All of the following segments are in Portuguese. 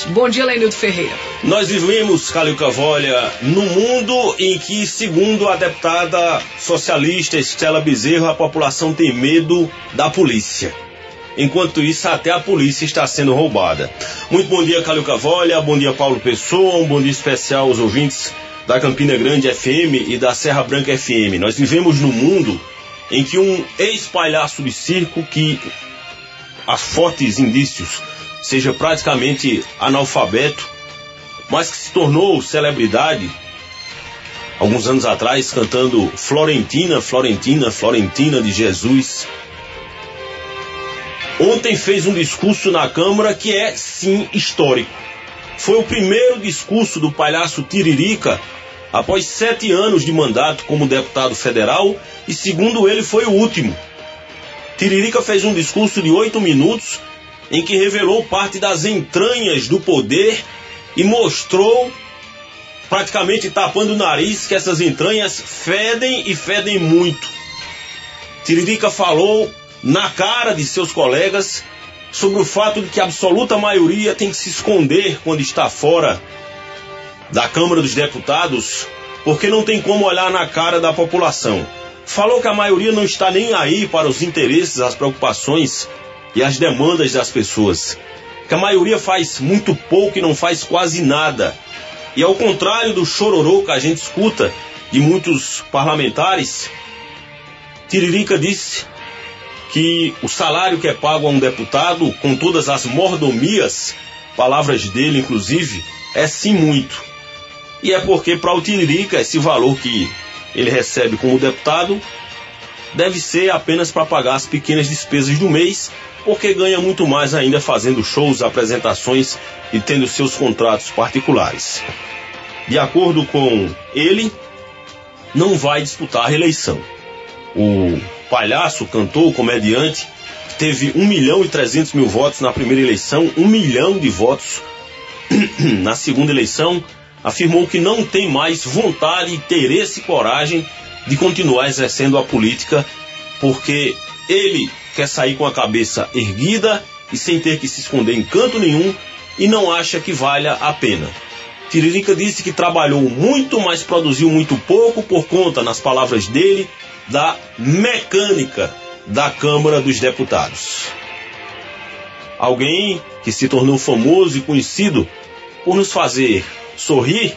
Bom dia, Lenildo Ferreira. Nós vivemos, Calil Cavolha, num mundo em que, segundo a deputada socialista Estela Bezerra, a população tem medo da polícia. Enquanto isso, até a polícia está sendo roubada. Muito bom dia, Calil Cavolha, bom dia, Paulo Pessoa, um bom dia especial aos ouvintes da Campina Grande FM e da Serra Branca FM. Nós vivemos num mundo em que um ex-palhaço de circo, que há fortes indícios seja praticamente analfabeto, mas que se tornou celebridade alguns anos atrás cantando Florentina, Florentina, Florentina de Jesus. Ontem fez um discurso na Câmara que é, sim, histórico. Foi o primeiro discurso do palhaço Tiririca após 7 anos de mandato como deputado federal e, segundo ele, foi o último. Tiririca fez um discurso de 8 minutos em que revelou parte das entranhas do poder e mostrou, praticamente tapando o nariz, que essas entranhas fedem e fedem muito. Tiririca falou na cara de seus colegas sobre o fato de que a absoluta maioria tem que se esconder quando está fora da Câmara dos Deputados, porque não tem como olhar na cara da população. Falou que a maioria não está nem aí para os interesses, as preocupações e as demandas das pessoas. Que a maioria faz muito pouco e não faz quase nada. E ao contrário do chororô que a gente escuta de muitos parlamentares, Tiririca disse que o salário que é pago a um deputado, com todas as mordomias, palavras dele inclusive, é sim muito. E é porque para o Tiririca esse valor que ele recebe como deputado deve ser apenas para pagar as pequenas despesas do mês, porque ganha muito mais ainda fazendo shows, apresentações e tendo seus contratos particulares. De acordo com ele, não vai disputar a reeleição. O palhaço, cantor, comediante, teve 1.300.000 votos na primeira eleição, 1 milhão de votos na segunda eleição, afirmou que não tem mais vontade, interesse e coragem de continuar exercendo a política, porque ele quer sair com a cabeça erguida e sem ter que se esconder em canto nenhum e não acha que valha a pena. Tiririca disse que trabalhou muito, mas produziu muito pouco por conta, nas palavras dele, da mecânica da Câmara dos Deputados. Alguém que se tornou famoso e conhecido por nos fazer sorrir,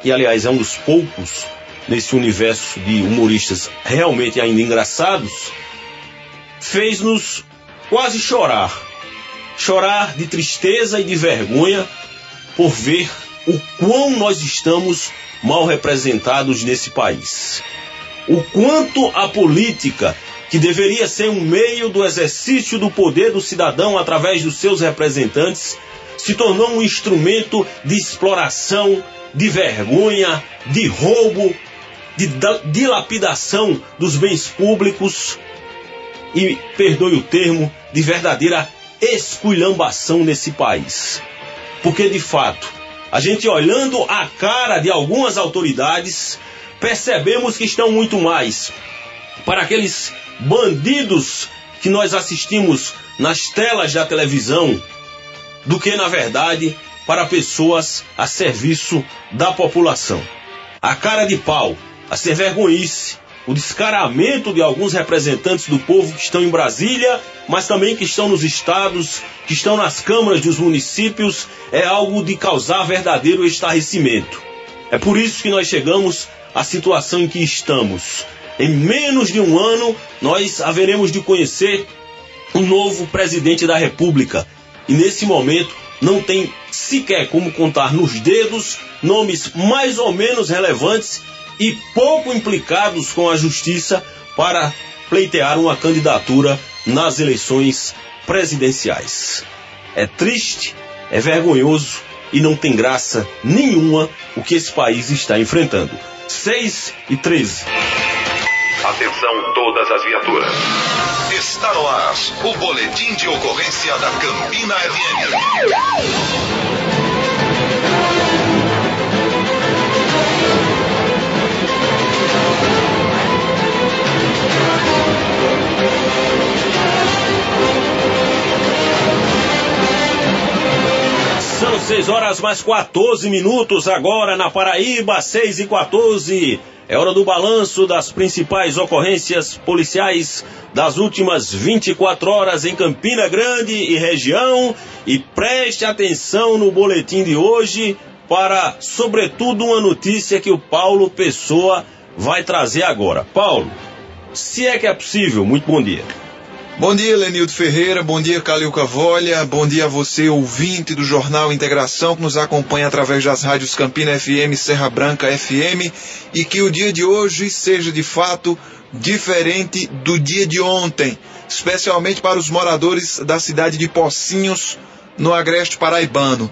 e aliás é um dos poucos nesse universo de humoristas realmente ainda engraçados, fez-nos quase chorar de tristeza e de vergonha por ver o quão nós estamos mal representados nesse país. O quanto a política, que deveria ser um meio do exercício do poder do cidadão através dos seus representantes, se tornou um instrumento de exploração, de vergonha, de roubo, de dilapidação dos bens públicos e, perdoe o termo, de verdadeira esculhambação nesse país. Porque, de fato, a gente olhando a cara de algumas autoridades, percebemos que estão muito mais para aqueles bandidos que nós assistimos nas telas da televisão do que, na verdade, para pessoas a serviço da população. A cara de pau, a ser vergonhice, o descaramento de alguns representantes do povo que estão em Brasília, mas também que estão nos estados, que estão nas câmaras dos municípios, é algo de causar verdadeiro estarrecimento. É por isso que nós chegamos à situação em que estamos. Em menos de um ano, nós haveremos de conhecer um novo presidente da República. E nesse momento, não tem sequer como contar nos dedos nomes mais ou menos relevantes e pouco implicados com a justiça para pleitear uma candidatura nas eleições presidenciais. É triste, é vergonhoso e não tem graça nenhuma o que esse país está enfrentando. 6h13. Atenção todas as viaturas. Está no ar o boletim de ocorrência da Campina FM. São 6h mais 14 agora na Paraíba, 6h14. É hora do balanço das principais ocorrências policiais das últimas 24 horas em Campina Grande e região. E preste atenção no boletim de hoje para, sobretudo, uma notícia que o Paulo Pessoa vai trazer agora. Paulo, se é que é possível, muito bom dia. Bom dia, Lenildo Ferreira, bom dia, Calil Cavolha, bom dia a você, ouvinte do Jornal Integração, que nos acompanha através das rádios Campina FM, Serra Branca FM, e que o dia de hoje seja, de fato, diferente do dia de ontem, especialmente para os moradores da cidade de Pocinhos, no Agreste Paraibano.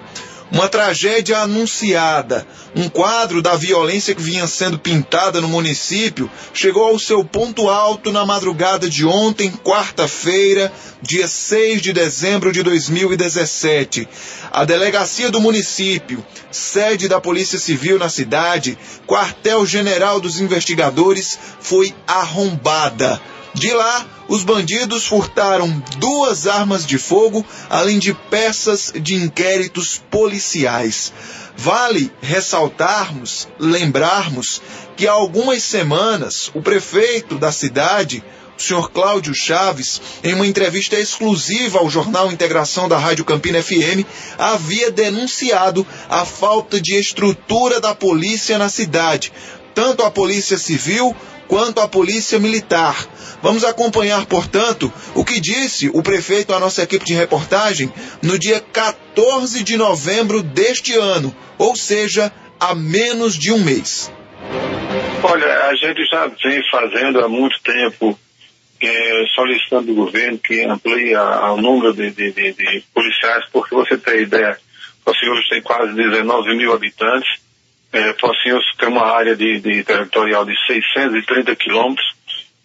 Uma tragédia anunciada, um quadro da violência que vinha sendo pintada no município, chegou ao seu ponto alto na madrugada de ontem, quarta-feira, dia 6 de dezembro de 2017. A delegacia do município, sede da Polícia Civil na cidade, quartel-general dos investigadores, foi arrombada. De lá, os bandidos furtaram 2 armas de fogo, além de peças de inquéritos policiais. Vale ressaltarmos, lembrarmos, que há algumas semanas, o prefeito da cidade, o senhor Cláudio Chaves, em uma entrevista exclusiva ao Jornal Integração da Rádio Campina FM, havia denunciado a falta de estrutura da polícia na cidade, tanto a Polícia Civil quanto a Polícia Militar. Vamos acompanhar, portanto, o que disse o prefeito à nossa equipe de reportagem no dia 14 de novembro deste ano, ou seja, há menos de um mês. Olha, a gente já vem fazendo há muito tempo, solicitando do governo que amplie o número de policiais, porque você tem ideia, Pocinhos tem quase 19 mil habitantes, Pocinhos tem uma área de territorial de 630 quilômetros,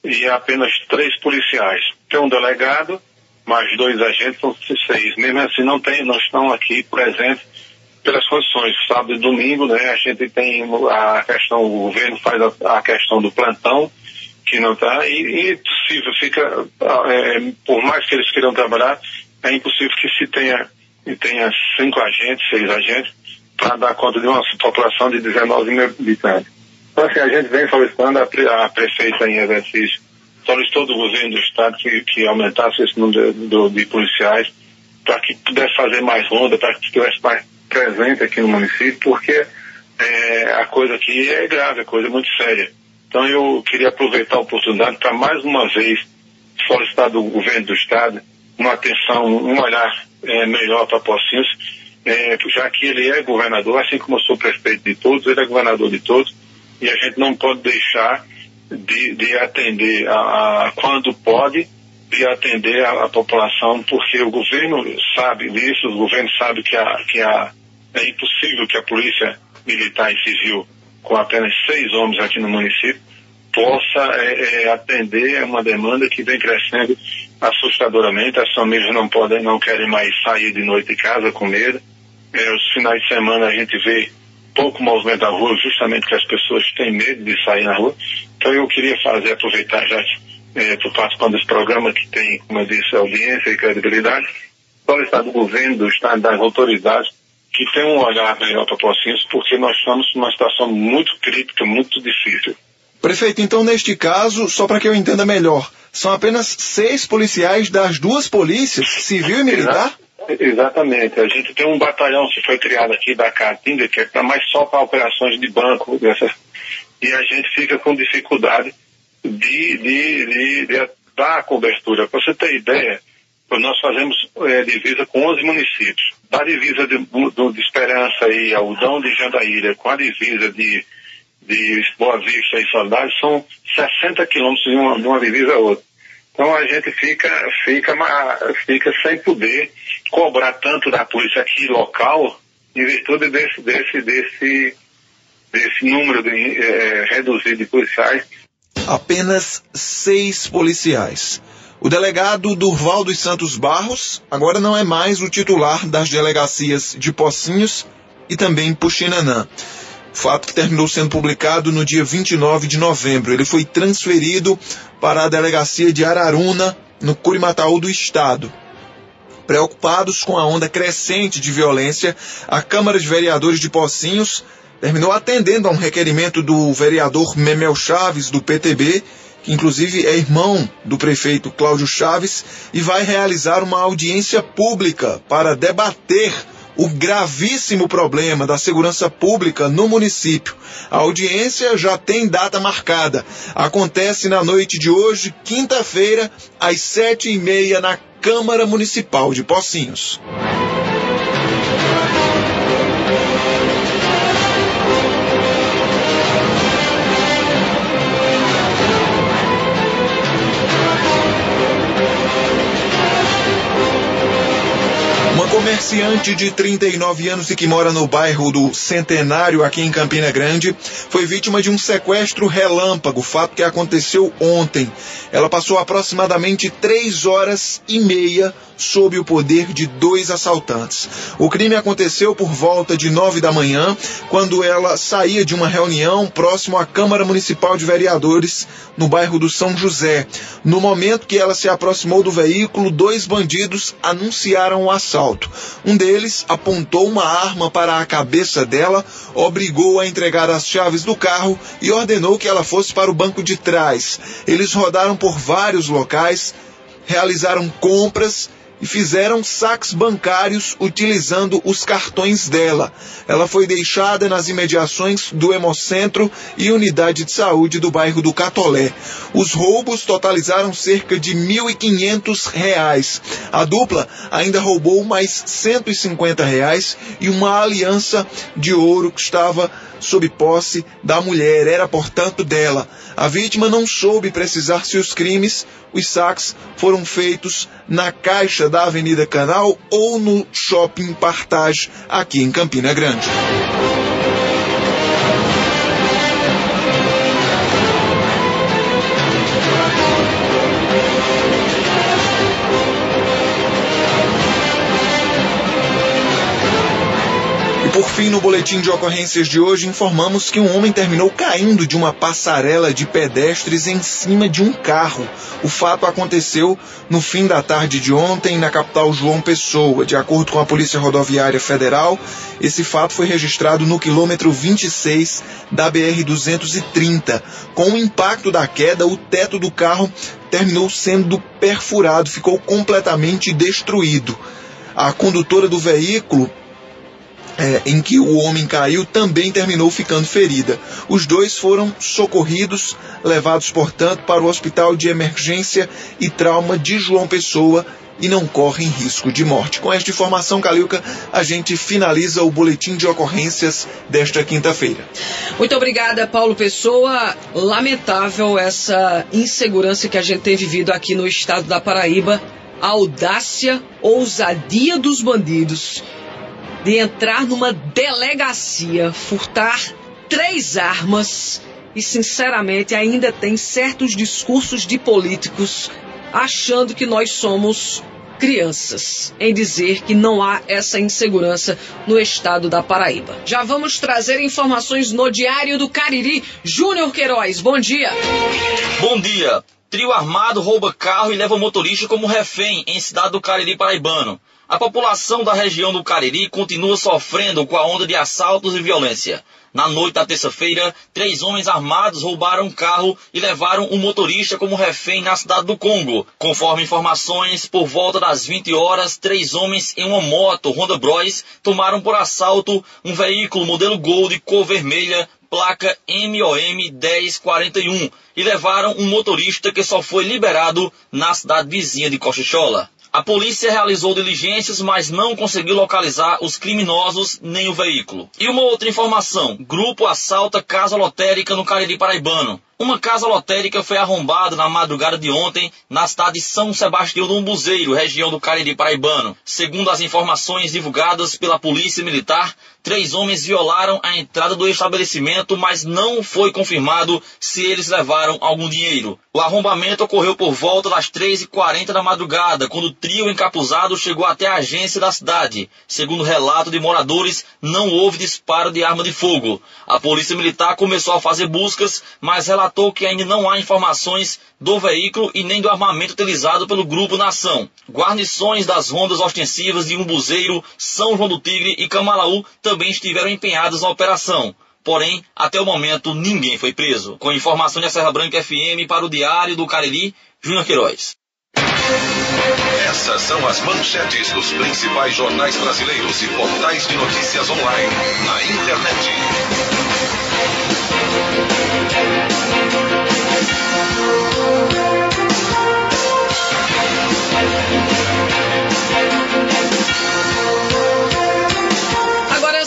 e apenas 3 policiais. Tem um delegado, mais 2 agentes, são 6. Mesmo assim, não estão aqui presentes pelas condições. Sábado e domingo, né, a gente tem a questão, o governo faz a questão do plantão, que não está, e impossível, por mais que eles queiram trabalhar, é impossível que se tenha 5 agentes, 6 agentes, para dar conta de uma população de 19 mil habitantes. Então, assim, a gente vem solicitando, a prefeita em exercício solicitou do governo do estado que aumentasse esse número de policiais para que pudesse fazer mais ronda, para que estivesse mais presente aqui no município, porque a coisa aqui é grave, a coisa é muito séria. Então eu queria aproveitar a oportunidade para mais uma vez solicitar do governo do estado uma atenção, um olhar melhor para Pocinhos, já que ele é governador, assim como eu sou prefeito de todos, ele é governador de todos, e a gente não pode deixar de atender quando pode, de atender a população, porque o governo sabe disso, o governo sabe que é impossível que a polícia militar e civil, com apenas 6 homens aqui no município, possa atender uma demanda que vem crescendo assustadoramente. As famílias não querem mais sair de noite de casa com medo. Os finais de semana a gente vê pouco movimento na rua, justamente porque as pessoas têm medo de sair na rua. Então eu queria aproveitar já por participar desse programa que tem, como eu disse, audiência e credibilidade, solicitar do governo, do estado, das autoridades, que tem um olhar melhor para Pocinhos, porque nós estamos numa situação muito crítica, muito difícil. Prefeito, então neste caso, só para que eu entenda melhor, são apenas 6 policiais das 2 polícias, civil e militar? Exatamente. A gente tem um batalhão que foi criado aqui da Caatinga, que é mais só para operações de banco, e a gente fica com dificuldade de dar a cobertura. Para você ter ideia, nós fazemos divisa com 11 municípios. Da divisa de Esperança e Aldão de Jandaíra, com a divisa de Boa Vista e Saudade, são 60 quilômetros de uma divisa a outra. Então a gente fica sem poder cobrar tanto da polícia aqui local, em virtude desse número reduzido de policiais. Apenas 6 policiais. O delegado Durval dos Santos Barros agora não é mais o titular das delegacias de Pocinhos e também Puxinanã. Fato que terminou sendo publicado no dia 29 de novembro. Ele foi transferido para a delegacia de Araruna, no Curimataú do estado. Preocupados com a onda crescente de violência, a Câmara de Vereadores de Pocinhos terminou atendendo a um requerimento do vereador Memel Chaves, do PTB, que inclusive é irmão do prefeito Cláudio Chaves, e vai realizar uma audiência pública para debater o gravíssimo problema da segurança pública no município. A audiência já tem data marcada. Acontece na noite de hoje, quinta-feira, às 7h30, na Câmara Municipal de Pocinhos. Comerciante de 39 anos e que mora no bairro do Centenário, aqui em Campina Grande, foi vítima de um sequestro relâmpago, fato que aconteceu ontem. Ela passou aproximadamente 3h30 sob o poder de 2 assaltantes. O crime aconteceu por volta de 9 da manhã, quando ela saía de uma reunião próximo à Câmara Municipal de Vereadores, no bairro do São José. No momento que ela se aproximou do veículo, 2 bandidos anunciaram o assalto. Um deles apontou uma arma para a cabeça dela, obrigou a entregar as chaves do carro e ordenou que ela fosse para o banco de trás. Eles rodaram por vários locais, realizaram compras e fizeram saques bancários utilizando os cartões dela. Ela foi deixada nas imediações do Hemocentro e unidade de saúde do bairro do Catolé. Os roubos totalizaram cerca de R$ 1.500. A dupla ainda roubou mais R$ 150 e uma aliança de ouro que estava sob posse da mulher, era portanto dela. A vítima não soube precisar se os saques foram feitos na caixa da Avenida Canal ou no Shopping Partage, aqui em Campina Grande. Por fim, no boletim de ocorrências de hoje, informamos que um homem terminou caindo de uma passarela de pedestres em cima de um carro. O fato aconteceu no fim da tarde de ontem, na capital João Pessoa. De acordo com a Polícia Rodoviária Federal, esse fato foi registrado no quilômetro 26 da BR-230. Com o impacto da queda, o teto do carro terminou sendo perfurado, ficou completamente destruído. A condutora do veículo em que o homem caiu também terminou ficando ferida. Os 2 foram socorridos, levados, portanto, para o Hospital de Emergência e Trauma de João Pessoa e não correm risco de morte. Com esta informação, Calilca, a gente finaliza o boletim de ocorrências desta quinta-feira. Muito obrigada, Paulo Pessoa. Lamentável essa insegurança que a gente tem vivido aqui no estado da Paraíba. A audácia, ousadia dos bandidos de entrar numa delegacia, furtar 3 armas e, sinceramente, ainda tem certos discursos de políticos achando que nós somos crianças em dizer que não há essa insegurança no estado da Paraíba. Já vamos trazer informações no Diário do Cariri. Júnior Queiroz, bom dia. Bom dia. Trio armado rouba carro e leva motorista como refém em cidade do Cariri paraibano. A população da região do Cariri continua sofrendo com a onda de assaltos e violência. Na noite da terça-feira, 3 homens armados roubaram um carro e levaram um motorista como refém na cidade do Congo. Conforme informações, por volta das 20 horas, 3 homens em uma moto Honda Bros tomaram por assalto um veículo modelo Gol de cor vermelha, placa MOM 1041, e levaram um motorista que só foi liberado na cidade vizinha de Cochichola. A polícia realizou diligências, mas não conseguiu localizar os criminosos nem o veículo. E uma outra informação: grupo assalta casa lotérica no Cariri paraibano. Uma casa lotérica foi arrombada na madrugada de ontem na cidade de São Sebastião do Umbuzeiro, região do Cariri paraibano. Segundo as informações divulgadas pela Polícia Militar, 3 homens violaram a entrada do estabelecimento, mas não foi confirmado se eles levaram algum dinheiro. O arrombamento ocorreu por volta das 3h40 da madrugada, quando o trio encapuzado chegou até a agência da cidade. Segundo relato de moradores, não houve disparo de arma de fogo. A Polícia Militar começou a fazer buscas, mas relatou relatou que ainda não há informações do veículo e nem do armamento utilizado pelo Grupo Nação. Guarnições das rondas ostensivas de Umbuzeiro, São João do Tigre e Camalaú também estiveram empenhadas na operação. Porém, até o momento, ninguém foi preso. Com informações da Serra Branca FM para o Diário do Cariri, Júnior Queiroz. Essas são as manchetes dos principais jornais brasileiros e portais de notícias online na internet.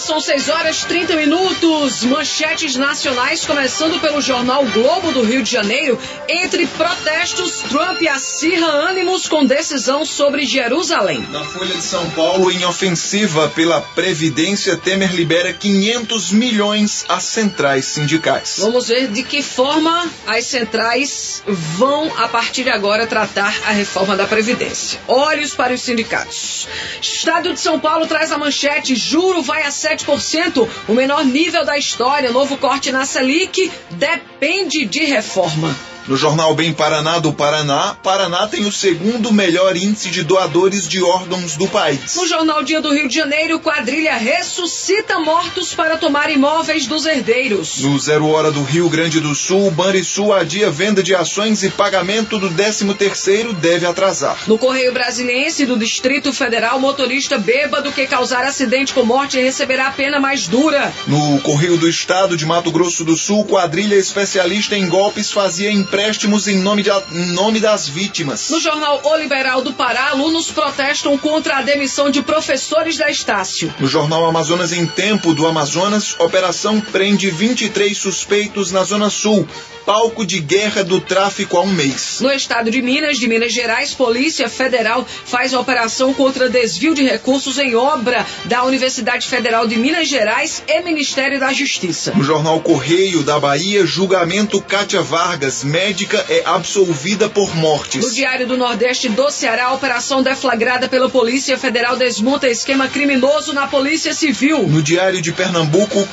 São 6h30, manchetes nacionais, começando pelo jornal Globo do Rio de Janeiro. Entre protestos, Trump acirra ânimos com decisão sobre Jerusalém. Na Folha de São Paulo, em ofensiva pela Previdência, Temer libera 500 milhões às centrais sindicais. Vamos ver de que forma as centrais vão, a partir de agora, tratar a reforma da Previdência. Olhos para os sindicatos. Estado de São Paulo traz a manchete: juro vai a 7%, o menor nível da história. Novo corte na Selic depende de reforma. No jornal Bem Paraná do Paraná, Paraná tem o segundo melhor índice de doadores de órgãos do país. No jornal Dia do Rio de Janeiro, quadrilha ressuscita mortos para tomar imóveis dos herdeiros. No 0 Hora do Rio Grande do Sul, Banrisul adia venda de ações e pagamento do 13º deve atrasar. No Correio Brasiliense do Distrito Federal, motorista bêbado que causar acidente com morte receberá a pena mais dura. No Correio do Estado de Mato Grosso do Sul, quadrilha especialista em golpes fazia empréstimos em nome das vítimas. No jornal O Liberal do Pará, alunos protestam contra a demissão de professores da Estácio. No jornal Amazonas em Tempo do Amazonas, operação prende 23 suspeitos na Zona Sul. Palco de guerra do tráfico há um mês. No estado de Minas Gerais, Polícia Federal faz a operação contra desvio de recursos em obra da Universidade Federal de Minas Gerais e Ministério da Justiça. No jornal Correio da Bahia, julgamento Cátia Vargas, médica é absolvida por mortes. No Diário do Nordeste do Ceará, a operação deflagrada pela Polícia Federal desmonta esquema criminoso na Polícia Civil. No Diário de Pernambuco,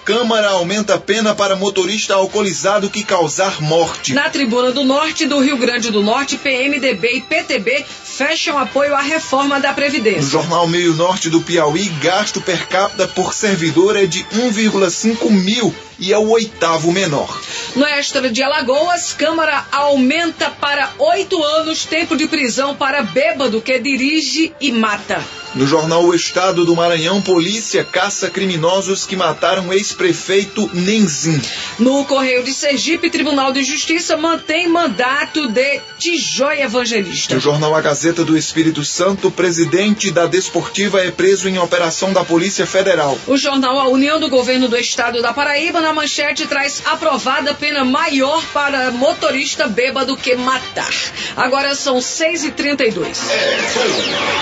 Câmara aumenta a pena para motorista alcoolizado que causar morte. Na Tribuna do Norte do Rio Grande do Norte, PMDB e PTB fecham apoio à reforma da Previdência. No Jornal Meio Norte do Piauí, gasto per capita por servidor é de 1,5 mil e é o 8º menor. No Extra de Alagoas, Câmara aumenta para 8 anos tempo de prisão para bêbado que dirige e mata. No jornal O Estado do Maranhão, polícia caça criminosos que mataram ex-prefeito Nenzin. No Correio de Sergipe, Tribunal de Justiça mantém mandato de Tijóia Evangelista. No jornal A Gazeta do Espírito Santo, presidente da Desportiva é preso em operação da Polícia Federal. O jornal A União do Governo do Estado da Paraíba, na manchete, traz aprovada pena maior para motorista bêbado que matar. Agora são 6h32.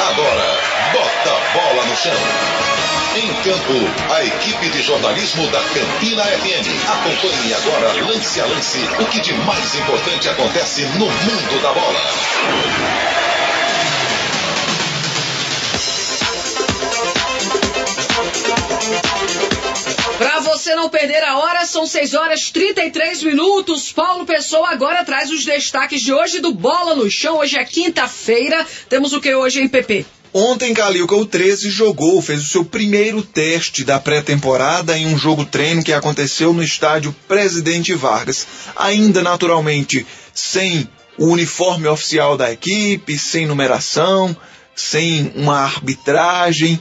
Agora, bota a bola no chão. Em campo, a equipe de jornalismo da Campina FM. Acompanhe agora, lance a lance, o que de mais importante acontece no mundo da bola. Para você não perder a hora, são 6h33. Paulo Pessoa agora traz os destaques de hoje do Bola no Chão. Hoje é quinta-feira. Temos o que hoje, hein, Pepe? Ontem, Calilca, o 13 fez o seu primeiro teste da pré-temporada em um jogo-treino que aconteceu no estádio Presidente Vargas. Ainda, naturalmente, sem o uniforme oficial da equipe, sem numeração, sem uma arbitragem.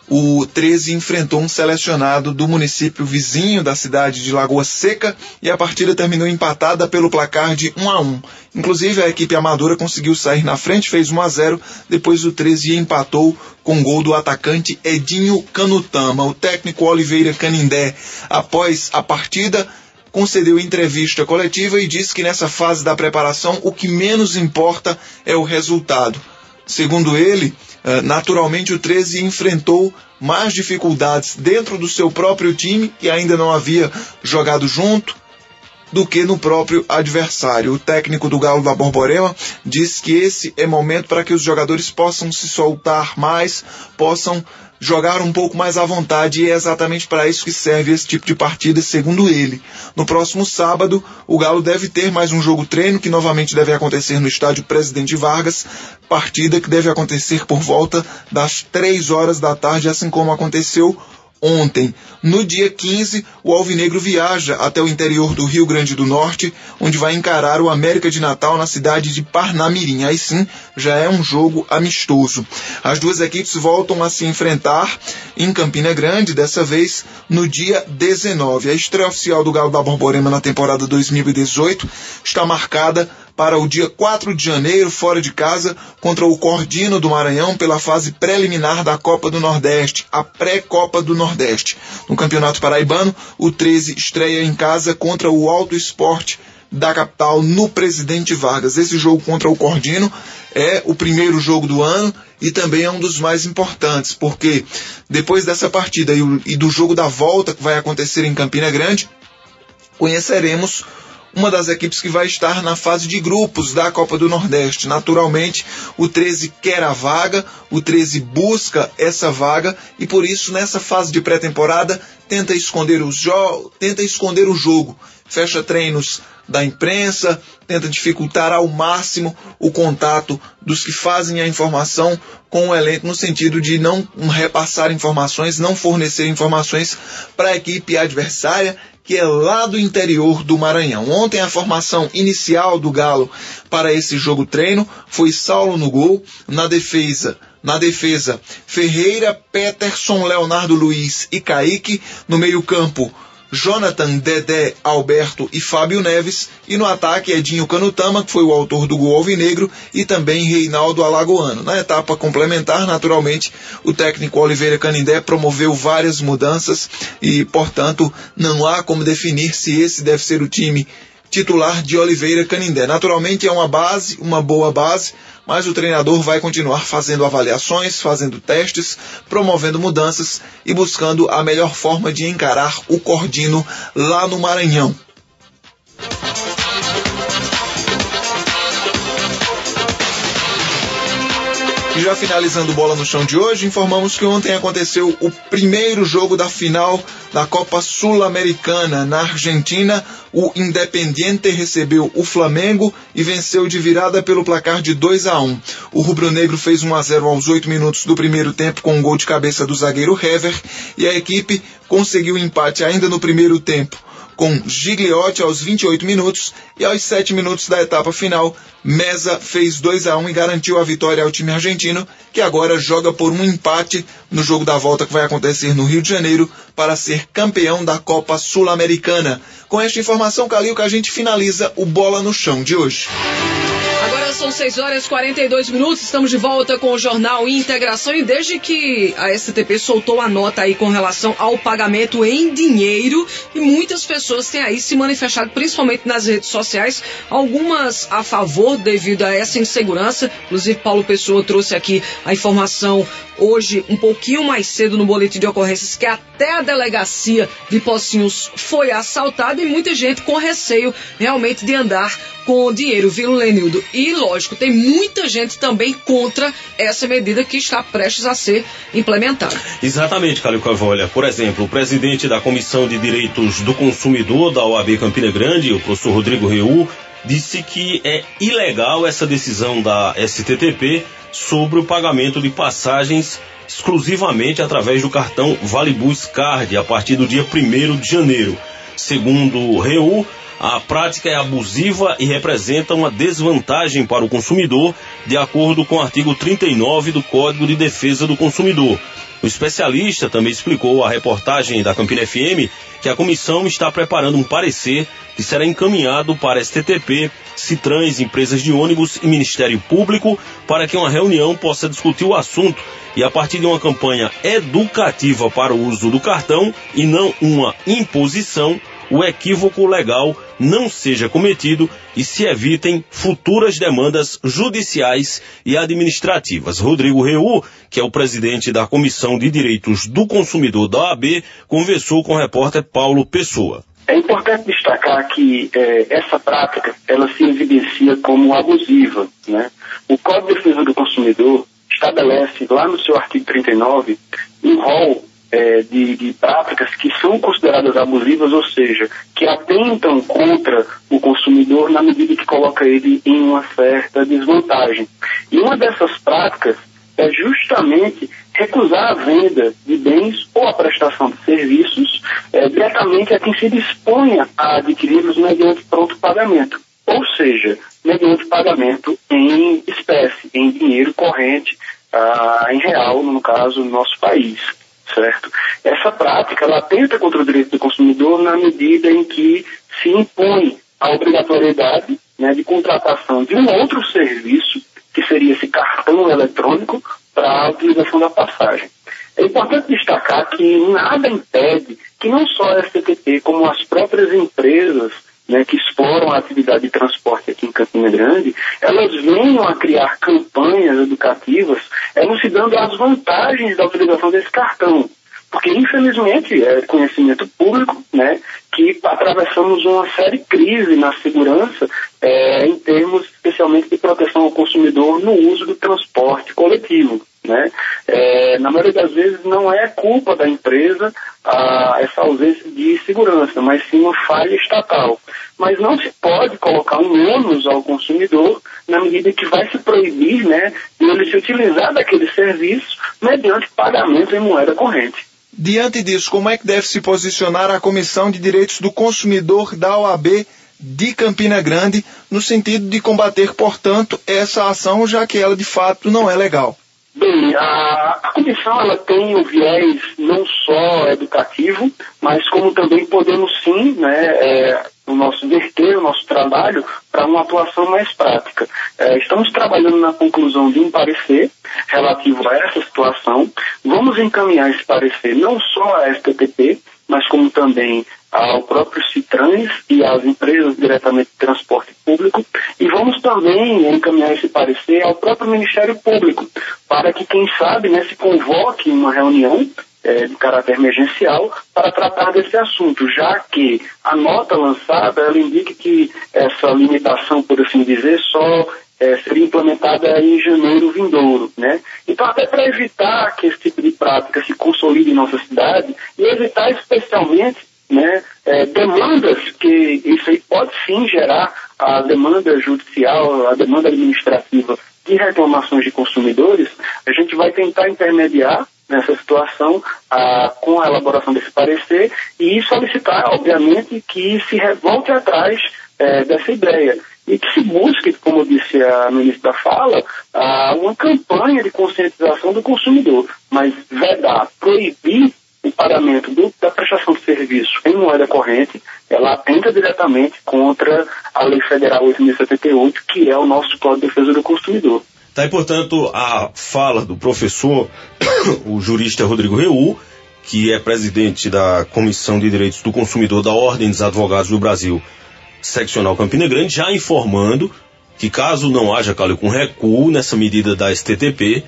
O 13 enfrentou um selecionado do município vizinho da cidade de Lagoa Seca e a partida terminou empatada pelo placar de 1-1. Inclusive, a equipe amadora conseguiu sair na frente, fez 1-0, depois o 13 empatou com gol do atacante Edinho Canutama. O técnico Oliveira Canindé, após a partida, concedeu entrevista coletiva e disse que nessa fase da preparação o que menos importa é o resultado. Segundo ele, naturalmente o 13 enfrentou mais dificuldades dentro do seu próprio time, que ainda não havia jogado junto, do que no próprio adversário. O técnico do Galo da Borborema diz que esse é momento para que os jogadores possam se soltar mais, possam jogar um pouco mais à vontade, e é exatamente para isso que serve esse tipo de partida, segundo ele. No próximo sábado, o Galo deve ter mais um jogo treino, que novamente deve acontecer no estádio Presidente Vargas, partida que deve acontecer por volta das 3 horas da tarde, assim como aconteceu ontem. No dia 15, o Alvinegro viaja até o interior do Rio Grande do Norte, onde vai encarar o América de Natal na cidade de Parnamirim. Aí sim, já é um jogo amistoso. As duas equipes voltam a se enfrentar em Campina Grande, dessa vez no dia 19. A estreia oficial do Galo da Borborema na temporada 2018 está marcada para o dia 4 de janeiro, fora de casa, contra o Cordino do Maranhão, pela fase preliminar da Copa do Nordeste, a pré-Copa do Nordeste. No Campeonato Paraibano, o 13 estreia em casa contra o Alto Esporte da capital, no Presidente Vargas. Esse jogo contra o Cordino é o primeiro jogo do ano e também é um dos mais importantes, porque depois dessa partida e do jogo da volta, que vai acontecer em Campina Grande, conheceremos uma das equipes que vai estar na fase de grupos da Copa do Nordeste. Naturalmente, o 13 quer a vaga, o 13 busca essa vaga, e por isso, nessa fase de pré-temporada, tenta esconder o jogo, fecha treinos da imprensa, tenta dificultar ao máximo o contato dos que fazem a informação com o elenco, no sentido de não repassar informações, não fornecer informações para a equipe adversária, que é lá do interior do Maranhão. Ontem a formação inicial do Galo para esse jogo treino foi Saulo no gol, na defesa, Ferreira, Peterson, Leonardo Luiz e Kaique, no meio-campo, Jonathan, Dedé, Alberto e Fábio Neves, e no ataque Edinho Canutama, que foi o autor do gol alvinegro, e também Reinaldo Alagoano. Na etapa complementar, naturalmente, o técnico Oliveira Canindé promoveu várias mudanças e, portanto, não há como definir se esse deve ser o time titular de Oliveira Canindé. Naturalmente é uma boa base, mas o treinador vai continuar fazendo avaliações, fazendo testes, promovendo mudanças e buscando a melhor forma de encarar o Cordino lá no Maranhão. E já finalizando Bola no Chão de hoje, informamos que ontem aconteceu o primeiro jogo da final da Copa Sul-Americana. Na Argentina, o Independiente recebeu o Flamengo e venceu de virada pelo placar de 2-1. O rubro-negro fez 1-0 aos 8 minutos do primeiro tempo com um gol de cabeça do zagueiro Hever, e a equipe conseguiu empate ainda no primeiro tempo com Gigliotti aos 28 minutos, e aos 7 minutos da etapa final, Meza fez 2-1 e garantiu a vitória ao time argentino, que agora joga por um empate no jogo da volta que vai acontecer no Rio de Janeiro para ser campeão da Copa Sul-Americana. Com esta informação, Calil, que a gente finaliza o Bola no Chão de hoje. Agora são 6h42, estamos de volta com o Jornal Integração, e desde que a STP soltou a nota aí com relação ao pagamento em dinheiro, e muitas pessoas têm aí se manifestado, principalmente nas redes sociais, algumas a favor devido a essa insegurança. Inclusive Paulo Pessoa trouxe aqui a informação hoje, um pouquinho mais cedo no boletim de ocorrências, que até a delegacia de Pocinhos foi assaltada, e muita gente com receio realmente de andar com dinheiro, viu, Lenildo? E, lógico, tem muita gente também contra essa medida que está prestes a ser implementada. Exatamente, Calil Cavolha. Por exemplo, o presidente da Comissão de Direitos do Consumidor da OAB Campina Grande, o professor Rodrigo Reu, disse que é ilegal essa decisão da STTP sobre o pagamento de passagens exclusivamente através do cartão Valibus Card a partir do dia 1º de janeiro. Segundo Reu, a prática é abusiva e representa uma desvantagem para o consumidor, de acordo com o artigo 39 do Código de Defesa do Consumidor. O especialista também explicou à reportagem da Campina FM que a comissão está preparando um parecer que será encaminhado para a STTP, Citrans, empresas de ônibus e Ministério Público, para que uma reunião possa discutir o assunto e, a partir de uma campanha educativa para o uso do cartão e não uma imposição, o equívoco legal não seja cometido e se evitem futuras demandas judiciais e administrativas. Rodrigo Reu, que é o presidente da Comissão de Direitos do Consumidor da OAB, conversou com o repórter Paulo Pessoa. É importante destacar que essa prática ela se evidencia como abusiva, né? O Código de Defesa do Consumidor estabelece lá no seu artigo 39 um rol de práticas que são consideradas abusivas, ou seja, que atentam contra o consumidor na medida que coloca ele em uma certa desvantagem. E uma dessas práticas é justamente recusar a venda de bens ou a prestação de serviços diretamente a quem se disponha a adquiri-los mediante pronto pagamento, ou seja, mediante pagamento em espécie, em dinheiro corrente, em real, no caso, no nosso país. Certo? Essa prática, ela atenta contra o direito do consumidor na medida em que se impõe a obrigatoriedade, né, de contratação de um outro serviço, que seria esse cartão eletrônico, para a utilização da passagem. É importante destacar que nada impede que não só a STTP, como as próprias empresas, né, que exploram a atividade de transporte aqui em Campina Grande, elas venham a criar campanhas educativas elucidando as vantagens da utilização desse cartão. Porque, infelizmente, é conhecimento público, né, que atravessamos uma séria crise na segurança, em termos especialmente de proteção ao consumidor no uso do transporte coletivo. Né? Na maioria das vezes não é culpa da empresa essa ausência de segurança, mas sim uma falha estatal. Mas não se pode colocar um ônus ao consumidor na medida que vai se proibir, né, de ele se utilizar daquele serviço mediante pagamento em moeda corrente. Diante disso, como é que deve se posicionar a Comissão de Direitos do Consumidor da OAB de Campina Grande no sentido de combater, portanto, essa ação, já que ela de fato não é legal? Bem, a comissão ela tem um viés não só educativo, mas como também podemos sim, né, verter o nosso trabalho para uma atuação mais prática. Estamos trabalhando na conclusão de um parecer relativo a essa situação. Vamos encaminhar esse parecer não só à STTP, mas como também ao próprio Citrans e às empresas diretamente de transporte público, e vamos também encaminhar esse parecer ao próprio Ministério Público, para que, quem sabe, né, se convoque uma reunião de caráter emergencial para tratar desse assunto, já que a nota lançada, ela indica que essa limitação, por assim dizer, só seria implementada em janeiro vindouro, né? Então, até para evitar que esse tipo de prática se consolide em nossa cidade e evitar especialmente, né, demandas, que isso aí pode sim gerar a demanda judicial, a demanda administrativa de reclamações de consumidores, a gente vai tentar intermediar nessa situação com a elaboração desse parecer e solicitar, obviamente, que se volte atrás dessa ideia e que se busque, como disse a ministra da fala, uma campanha de conscientização do consumidor, mas vedar, proibir o pagamento da prestação de serviço em moeda corrente, ela atenta diretamente contra a Lei Federal 8.078, que é o nosso Código de Defesa do Consumidor. Tá aí, portanto, a fala do professor, o jurista Rodrigo Reú, que é presidente da Comissão de Direitos do Consumidor da Ordem dos Advogados do Brasil, seccional Campina Grande, já informando que, caso não haja, Cálio, com recuo nessa medida da STTP,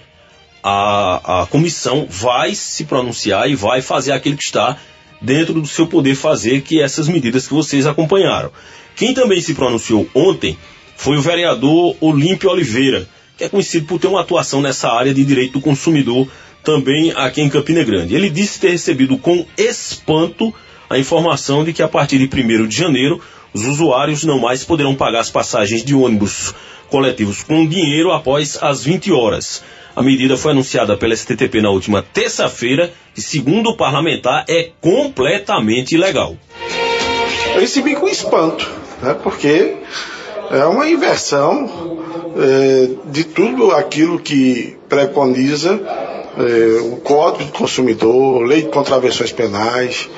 a comissão vai se pronunciar e vai fazer aquilo que está dentro do seu poder fazer, que é essas medidas que vocês acompanharam. Quem também se pronunciou ontem foi o vereador Olímpio Oliveira, que é conhecido por ter uma atuação nessa área de direito do consumidor também aqui em Campina Grande. Ele disse ter recebido com espanto a informação de que a partir de 1º de janeiro os usuários não mais poderão pagar as passagens de ônibus coletivos com dinheiro após as 20 horas. A medida foi anunciada pela STTP na última terça-feira e, segundo o parlamentar, é completamente ilegal. Eu recebi com espanto, né, porque é uma inversão de tudo aquilo que preconiza o Código do Consumidor, Lei de Contravenções Penais,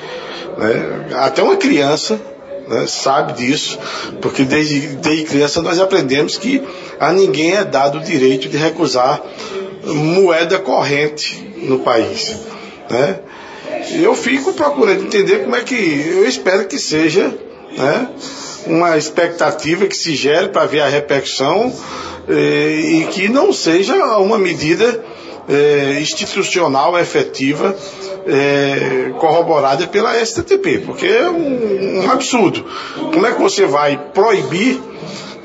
né, até uma criança, né, sabe disso, porque desde criança nós aprendemos que a ninguém é dado o direito de recusar moeda corrente no país, né? Eu fico procurando entender como é que, eu espero que seja, né, uma expectativa que se gere para ver a repercussão e que não seja uma medida institucional efetiva corroborada pela STTP, porque é um absurdo. Como é que você vai proibir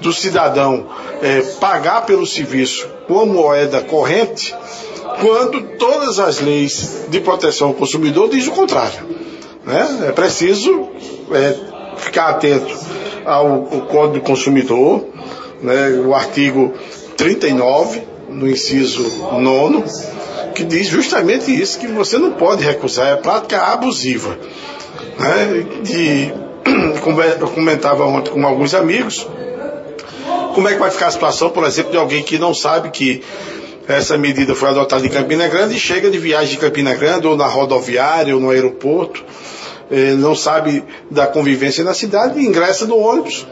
do cidadão pagar pelo serviço com a moeda corrente quando todas as leis de proteção ao consumidor dizem o contrário, né? É preciso ficar atento ao Código do Consumidor, né? O artigo 39, no inciso 9, que diz justamente isso, que você não pode recusar, é prática abusiva, né? Eu comentava ontem com alguns amigos, como é que vai ficar a situação, por exemplo, de alguém que não sabe que essa medida foi adotada em Campina Grande e chega de viagem de Campina Grande, ou na rodoviária, ou no aeroporto, não sabe da convivência na cidade e ingressa no ônibus.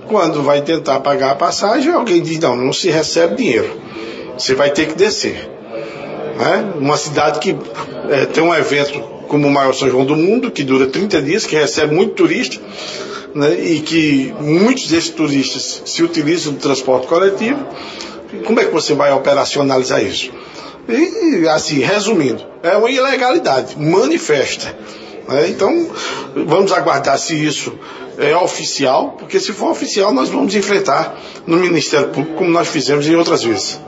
Quando vai tentar pagar a passagem, alguém diz, não se recebe dinheiro, você vai ter que descer. Né? Uma cidade que tem um evento como o maior São João do mundo, que dura 30 dias, que recebe muito turista, né? E que muitos desses turistas se utilizam do transporte coletivo. Como é que você vai operacionalizar isso? E, assim, resumindo, é uma ilegalidade manifesta. Né? Então, vamos aguardar se isso é oficial, porque se for oficial, nós vamos enfrentar no Ministério Público, como nós fizemos em outras vezes.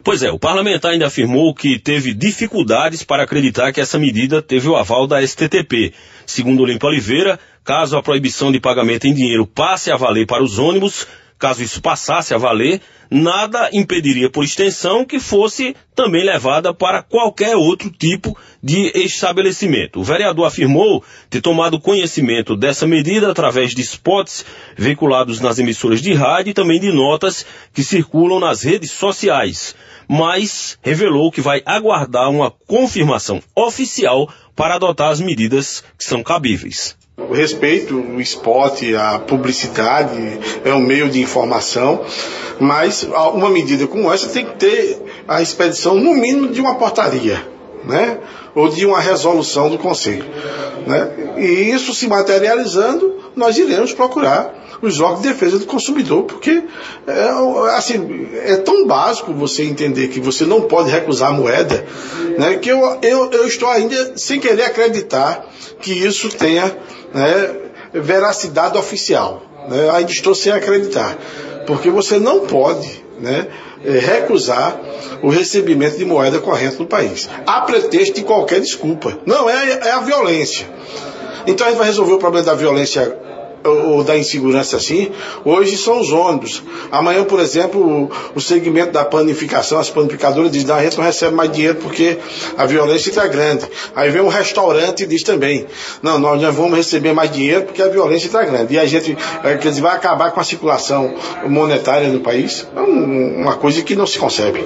Pois é, o parlamentar ainda afirmou que teve dificuldades para acreditar que essa medida teve o aval da STTP. Segundo Olímpio Oliveira, caso a proibição de pagamento em dinheiro passe a valer para os ônibus, caso isso passasse a valer, nada impediria, por extensão, que fosse também levada para qualquer outro tipo de estabelecimento. O vereador afirmou ter tomado conhecimento dessa medida através de spots veiculados nas emissoras de rádio e também de notas que circulam nas redes sociais, mas revelou que vai aguardar uma confirmação oficial para adotar as medidas que são cabíveis. O respeito, o spot, a publicidade é um meio de informação, mas uma medida como essa tem que ter a expedição, no mínimo, de uma portaria, né? Ou de uma resolução do Conselho, né? E isso se materializando, nós iremos procurar os órgãos de defesa do consumidor, porque é tão básico você entender que você não pode recusar a moeda, né, que eu estou ainda sem querer acreditar que isso tenha, né, veracidade oficial, né, ainda estou sem acreditar, porque você não pode, né, recusar o recebimento de moeda corrente no país, a pretexto de qualquer desculpa. Não, é a violência. Então a gente vai resolver o problema da violência ou da insegurança assim. Hoje são os ônibus. Amanhã, por exemplo, o segmento da panificação, as panificadoras dizem, a gente não recebe mais dinheiro porque a violência está grande. Aí vem um restaurante e diz também, nós não vamos receber mais dinheiro porque a violência está grande. E a gente, quer dizer, vai acabar com a circulação monetária no país. É uma coisa que não se concebe.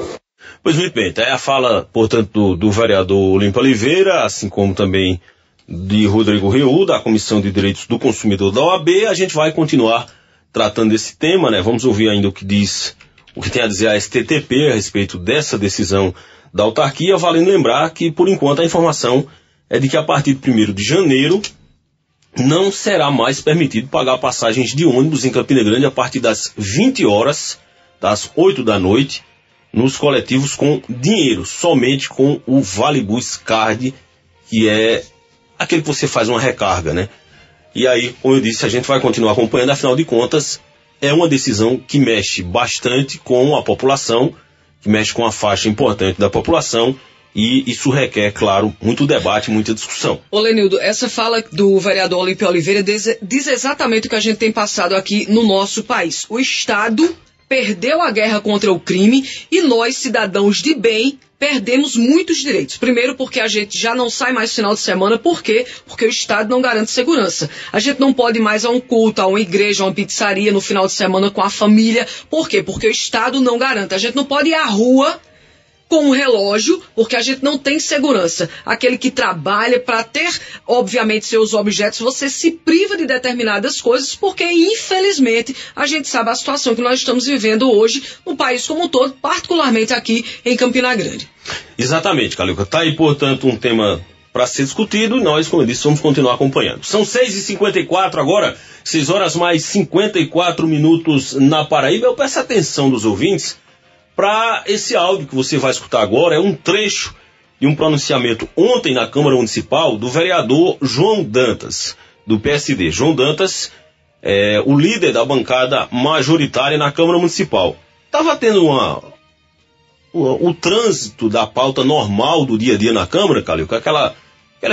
Pois muito bem, é a fala, portanto, do vereador Olímpio Oliveira, assim como também de Rodrigo Riu, da Comissão de Direitos do Consumidor da OAB. A gente vai continuar tratando desse tema, né? Vamos ouvir ainda o que tem a dizer a STTP a respeito dessa decisão da autarquia, valendo lembrar que, por enquanto, a informação é de que a partir de 1º de janeiro não será mais permitido pagar passagens de ônibus em Campina Grande a partir das 20 horas, das 8 da noite, nos coletivos com dinheiro, somente com o Valibus Card, que é aquele que você faz uma recarga, né? E aí, como eu disse, a gente vai continuar acompanhando, afinal de contas, é uma decisão que mexe bastante com a população, que mexe com a faixa importante da população, e isso requer, claro, muito debate, muita discussão. Ô Lenildo, essa fala do vereador Olímpio Oliveira diz exatamente o que a gente tem passado aqui no nosso país. O Estado perdeu a guerra contra o crime e nós, cidadãos de bem, perdemos muitos direitos. Primeiro porque a gente já não sai mais final de semana. Por quê? Porque o Estado não garante segurança. A gente não pode ir mais a um culto, a uma igreja, a uma pizzaria no final de semana com a família. Por quê? Porque o Estado não garante. A gente não pode ir à rua com um relógio, porque a gente não tem segurança. Aquele que trabalha para ter, obviamente, seus objetos, você se priva de determinadas coisas, porque, infelizmente, a gente sabe a situação que nós estamos vivendo hoje no país como um todo, particularmente aqui em Campina Grande. Exatamente, Caliuca. Está aí, portanto, um tema para ser discutido e nós, como eu disse, vamos continuar acompanhando. São 6h54 agora, 6 horas mais 54 minutos na Paraíba. Eu peço a atenção dos ouvintes para esse áudio que você vai escutar agora. É um trecho de um pronunciamento ontem na Câmara Municipal do vereador João Dantas, do PSD. João Dantas é o líder da bancada majoritária na Câmara Municipal. Estava tendo o trânsito da pauta normal do dia a dia na Câmara, Calil, com aquelas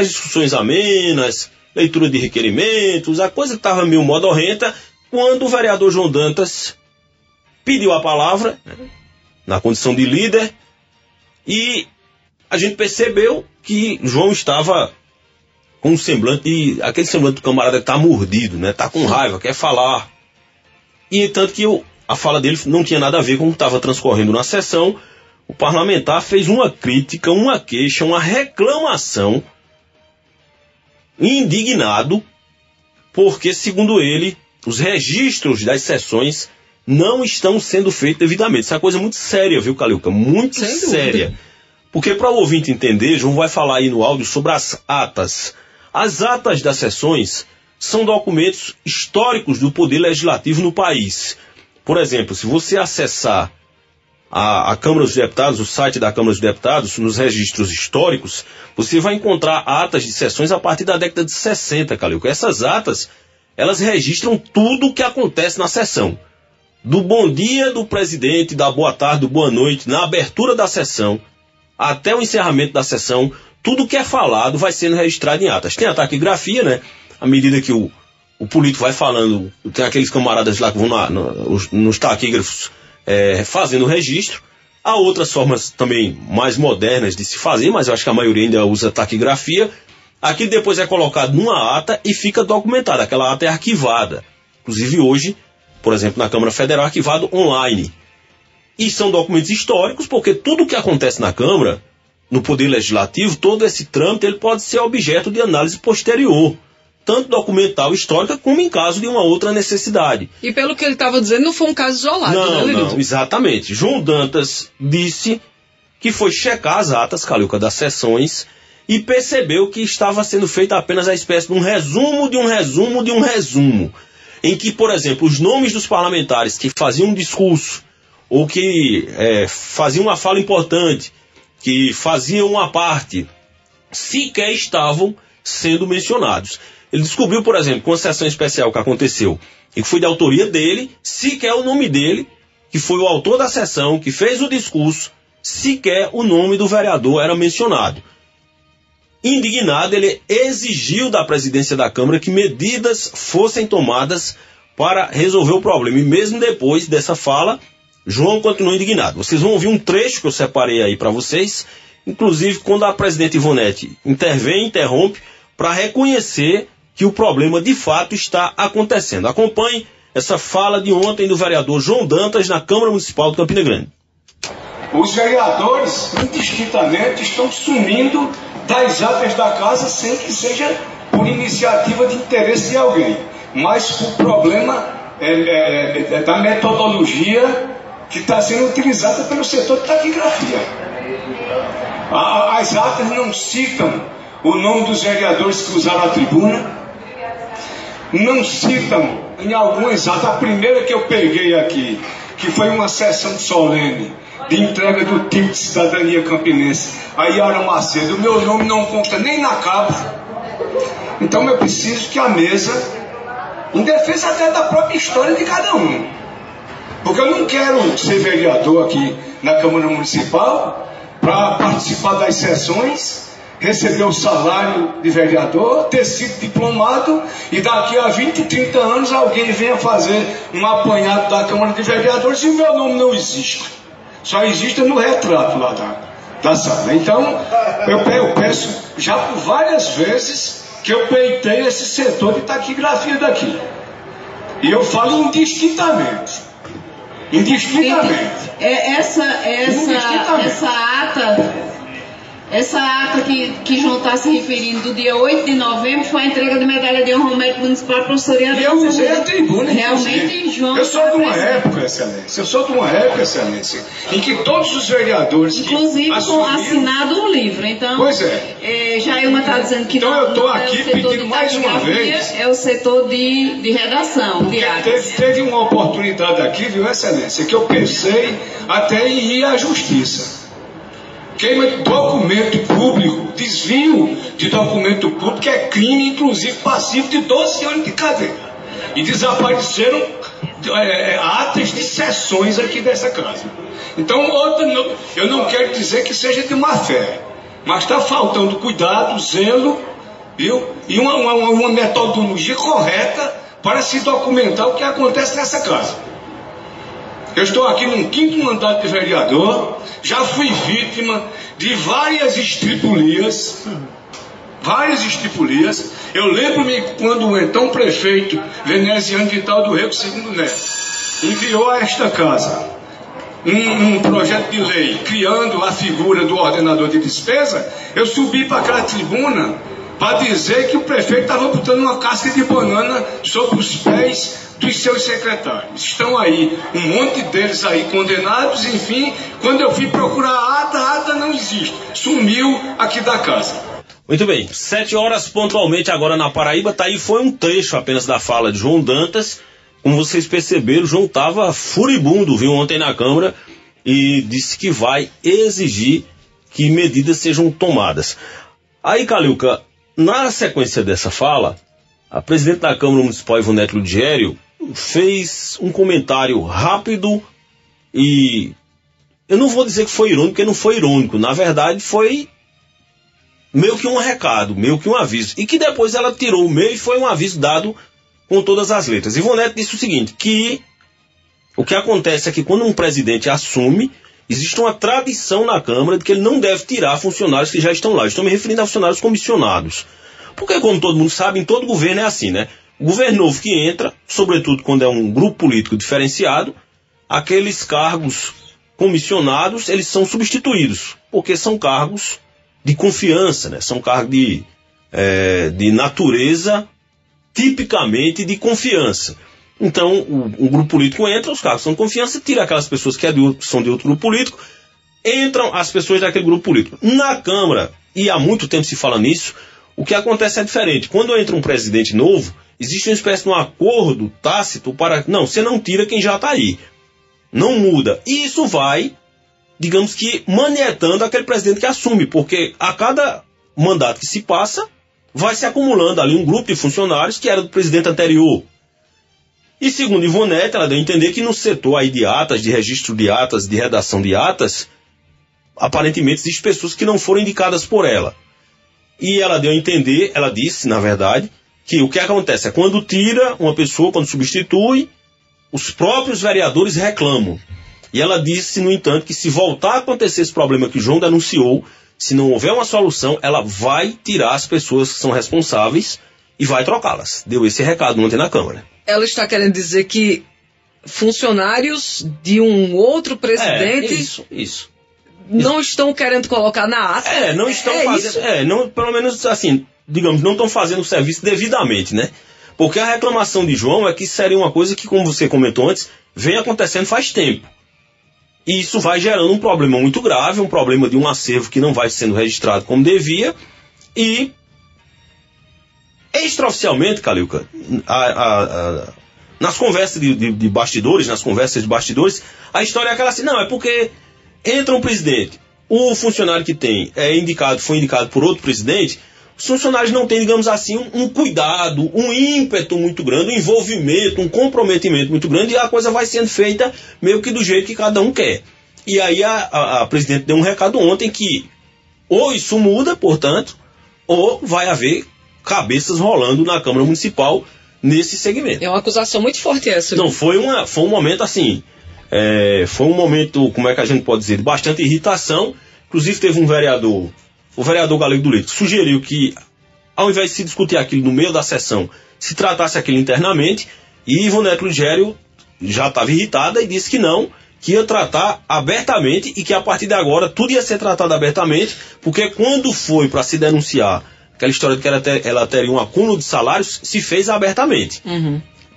discussões amenas, leitura de requerimentos, a coisa estava meio modorrenta, quando o vereador João Dantas pediu a palavra, na condição de líder, e a gente percebeu que João estava com um semblante, aquele semblante do camarada que está mordido, né? Está com raiva, quer falar. E tanto que a fala dele não tinha nada a ver com o que estava transcorrendo na sessão. O parlamentar fez uma crítica, uma queixa, uma reclamação, indignado, porque, segundo ele, os registros das sessões não estão sendo feitos devidamente. Isso é uma coisa muito séria, viu, Caliuca? Muito séria. Porque, para o ouvinte entender, João vai falar aí no áudio sobre as atas. As atas das sessões são documentos históricos do poder legislativo no país. Por exemplo, se você acessar a Câmara dos Deputados, o site da Câmara dos Deputados, nos registros históricos, você vai encontrar atas de sessões a partir da década de 60, Calil. Essas atas, elas registram tudo o que acontece na sessão. Do bom dia do presidente, da boa tarde, do boa noite, na abertura da sessão, até o encerramento da sessão, tudo que é falado vai sendo registrado em atas. Tem a taquigrafia, né? À medida que o político vai falando, tem aqueles camaradas lá que vão nos taquígrafos fazendo o registro. Há outras formas também mais modernas de se fazer, mas eu acho que a maioria ainda usa taquigrafia. Aquilo depois é colocado numa ata e fica documentado. Aquela ata é arquivada. Inclusive hoje, por exemplo, na Câmara Federal, arquivado online. E são documentos históricos, porque tudo que acontece na Câmara, no Poder Legislativo, todo esse trâmite, ele pode ser objeto de análise posterior, tanto documental, histórica, como em caso de uma outra necessidade. E pelo que ele estava dizendo, não foi um caso isolado, né, Não, exatamente. João Dantas disse que foi checar as atas, Caliuca, das sessões, e percebeu que estava sendo feita apenas a espécie de um resumo, de um resumo, de um resumo, em que, por exemplo, os nomes dos parlamentares que faziam um discurso, ou que faziam uma fala importante, que faziam uma parte, sequer estavam sendo mencionados. Ele descobriu, por exemplo, com a sessão especial que aconteceu, e que foi de autoria dele, sequer o nome dele, que foi o autor da sessão, que fez o discurso, sequer o nome do vereador era mencionado. Indignado, ele exigiu da presidência da Câmara que medidas fossem tomadas para resolver o problema. E mesmo depois dessa fala, João continua indignado. Vocês vão ouvir um trecho que eu separei aí para vocês, inclusive quando a presidente Ivonete interrompe para reconhecer que o problema de fato está acontecendo. Acompanhe essa fala de ontem do vereador João Dantas na Câmara Municipal de Campina Grande. Os vereadores, indistintamente, estão sumindo das atas da casa sem que seja por iniciativa de interesse de alguém, mas o problema é da metodologia que está sendo utilizada pelo setor de taquigrafia. As atas não citam o nome dos vereadores que usaram a tribuna, não citam em algumas atas. A primeira que eu peguei aqui, que foi uma sessão solene de entrega do título de cidadania campinense, a Yara Macedo, o meu nome não consta nem na cabo. Então eu preciso que a mesa, em defesa até da própria história de cada um, porque eu não quero ser vereador aqui na Câmara Municipal para participar das sessões, receber o salário de vereador, ter sido diplomado e daqui a 20, 30 anos alguém venha fazer um apanhado da Câmara de Vereadores e o meu nome não existe. Só existe no retrato lá da sala. Então, eu peço já por várias vezes que eu peitei esse setor de taquigrafia daqui. E eu falo indistintamente. Indistintamente. Essa ata que João está se referindo, do dia 8 de novembro, foi a entrega de medalha de honra ao mérito municipal para o professor Ian. E eu usei a tribuna, realmente, João. Eu sou de uma época, Excelência, em que todos os vereadores. Inclusive com assinado um livro. Então, pois é. Jailma está dizendo que então não, eu estou não aqui é o setor pedindo de mais uma vez. É o setor de redação, de atas. Teve uma oportunidade aqui, viu, Excelência, que eu pensei até em ir à justiça. Queima de documento público, desvio de documento público, que é crime, inclusive passivo de 12 anos de cadeia. E desapareceram atas de sessões aqui dessa casa. Então, eu não quero dizer que seja de má fé, mas está faltando cuidado, zelo, viu? E uma metodologia correta para se documentar o que acontece nessa casa. Eu estou aqui num 5º mandato de vereador, já fui vítima de várias estripulias. Eu lembro-me quando o então prefeito veneziano Vital do Rego II Neto enviou a esta casa um projeto de lei criando a figura do ordenador de despesa. Eu subi para aquela tribuna para dizer que o prefeito estava botando uma casca de banana sobre os pés dos seus secretários. Estão aí, um monte deles aí condenados, enfim. Quando eu fui procurar a ata não existe. Sumiu aqui da casa. Muito bem, 7 horas pontualmente agora na Paraíba. Tá aí, foi um trecho apenas da fala de João Dantas. Como vocês perceberam, o João estava furibundo, viu, ontem na Câmara, e disse que vai exigir que medidas sejam tomadas. Aí, Caliuca, na sequência dessa fala, a presidente da Câmara Municipal, Ivonete Ludgério, fez um comentário rápido e eu não vou dizer que foi irônico, porque não foi irônico. Na verdade, foi meio que um recado, meio que um aviso. E que depois ela tirou o meio e foi um aviso dado com todas as letras. Ivonete disse o seguinte, que o que acontece é que quando um presidente assume, existe uma tradição na Câmara de que ele não deve tirar funcionários que já estão lá. Eu estou me referindo a funcionários comissionados. Porque, como todo mundo sabe, em todo governo é assim, né? O governo novo que entra, sobretudo quando é um grupo político diferenciado, aqueles cargos comissionados, eles são substituídos, porque são cargos de confiança, né? São cargos de natureza tipicamente de confiança. Então, um grupo político entra, os cargos são de confiança, tira aquelas pessoas que são de outro grupo político, entram as pessoas daquele grupo político. Na Câmara, e há muito tempo se fala nisso, o que acontece é diferente. Quando entra um presidente novo, existe uma espécie de um acordo tácito para... Não, você não tira quem já está aí. Não muda. E isso vai, digamos que, manietando aquele presidente que assume, porque a cada mandato que se passa, vai se acumulando ali um grupo de funcionários que era do presidente anterior. E segundo Ivonete, ela deu a entender que no setor aí de atas, de registro de atas, de redação de atas, aparentemente existem pessoas que não foram indicadas por ela. E ela deu a entender, ela disse, na verdade, que o que acontece é quando tira uma pessoa, quando substitui, os próprios vereadores reclamam. E ela disse, no entanto, que se voltar a acontecer esse problema que o João denunciou, se não houver uma solução, ela vai tirar as pessoas que são responsáveis e vai trocá-las. Deu esse recado ontem na Câmara. Ela está querendo dizer que funcionários de um outro presidente... Isso. Não estão querendo colocar na ata. Não estão fazendo. Pelo menos assim, digamos, não estão fazendo o serviço devidamente, né? Porque a reclamação de João é que isso seria uma coisa que, como você comentou antes, vem acontecendo faz tempo. E isso vai gerando um problema muito grave, um problema de um acervo que não vai sendo registrado como devia. E, extraoficialmente, Caliuca, nas conversas de bastidores, a história é aquela assim, não, é porque entra um presidente, o funcionário que tem foi indicado por outro presidente, os funcionários não têm, digamos assim, um cuidado, um ímpeto muito grande, um envolvimento, um comprometimento muito grande, e a coisa vai sendo feita meio que do jeito que cada um quer. E aí a presidente deu um recado ontem que ou isso muda, portanto, ou vai haver cabeças rolando na Câmara Municipal nesse segmento. É uma acusação muito forte essa. Não, foi um momento assim... foi um momento, como é que a gente pode dizer, de bastante irritação. Inclusive teve um vereador, o vereador Galego do Leite, que sugeriu que, ao invés de se discutir aquilo no meio da sessão, se tratasse aquilo internamente, e Ivonete Ludgério já estava irritada e disse que não, que ia tratar abertamente e que a partir de agora tudo ia ser tratado abertamente, porque quando foi para se denunciar aquela história de que ela teria um acúmulo de salários, se fez abertamente.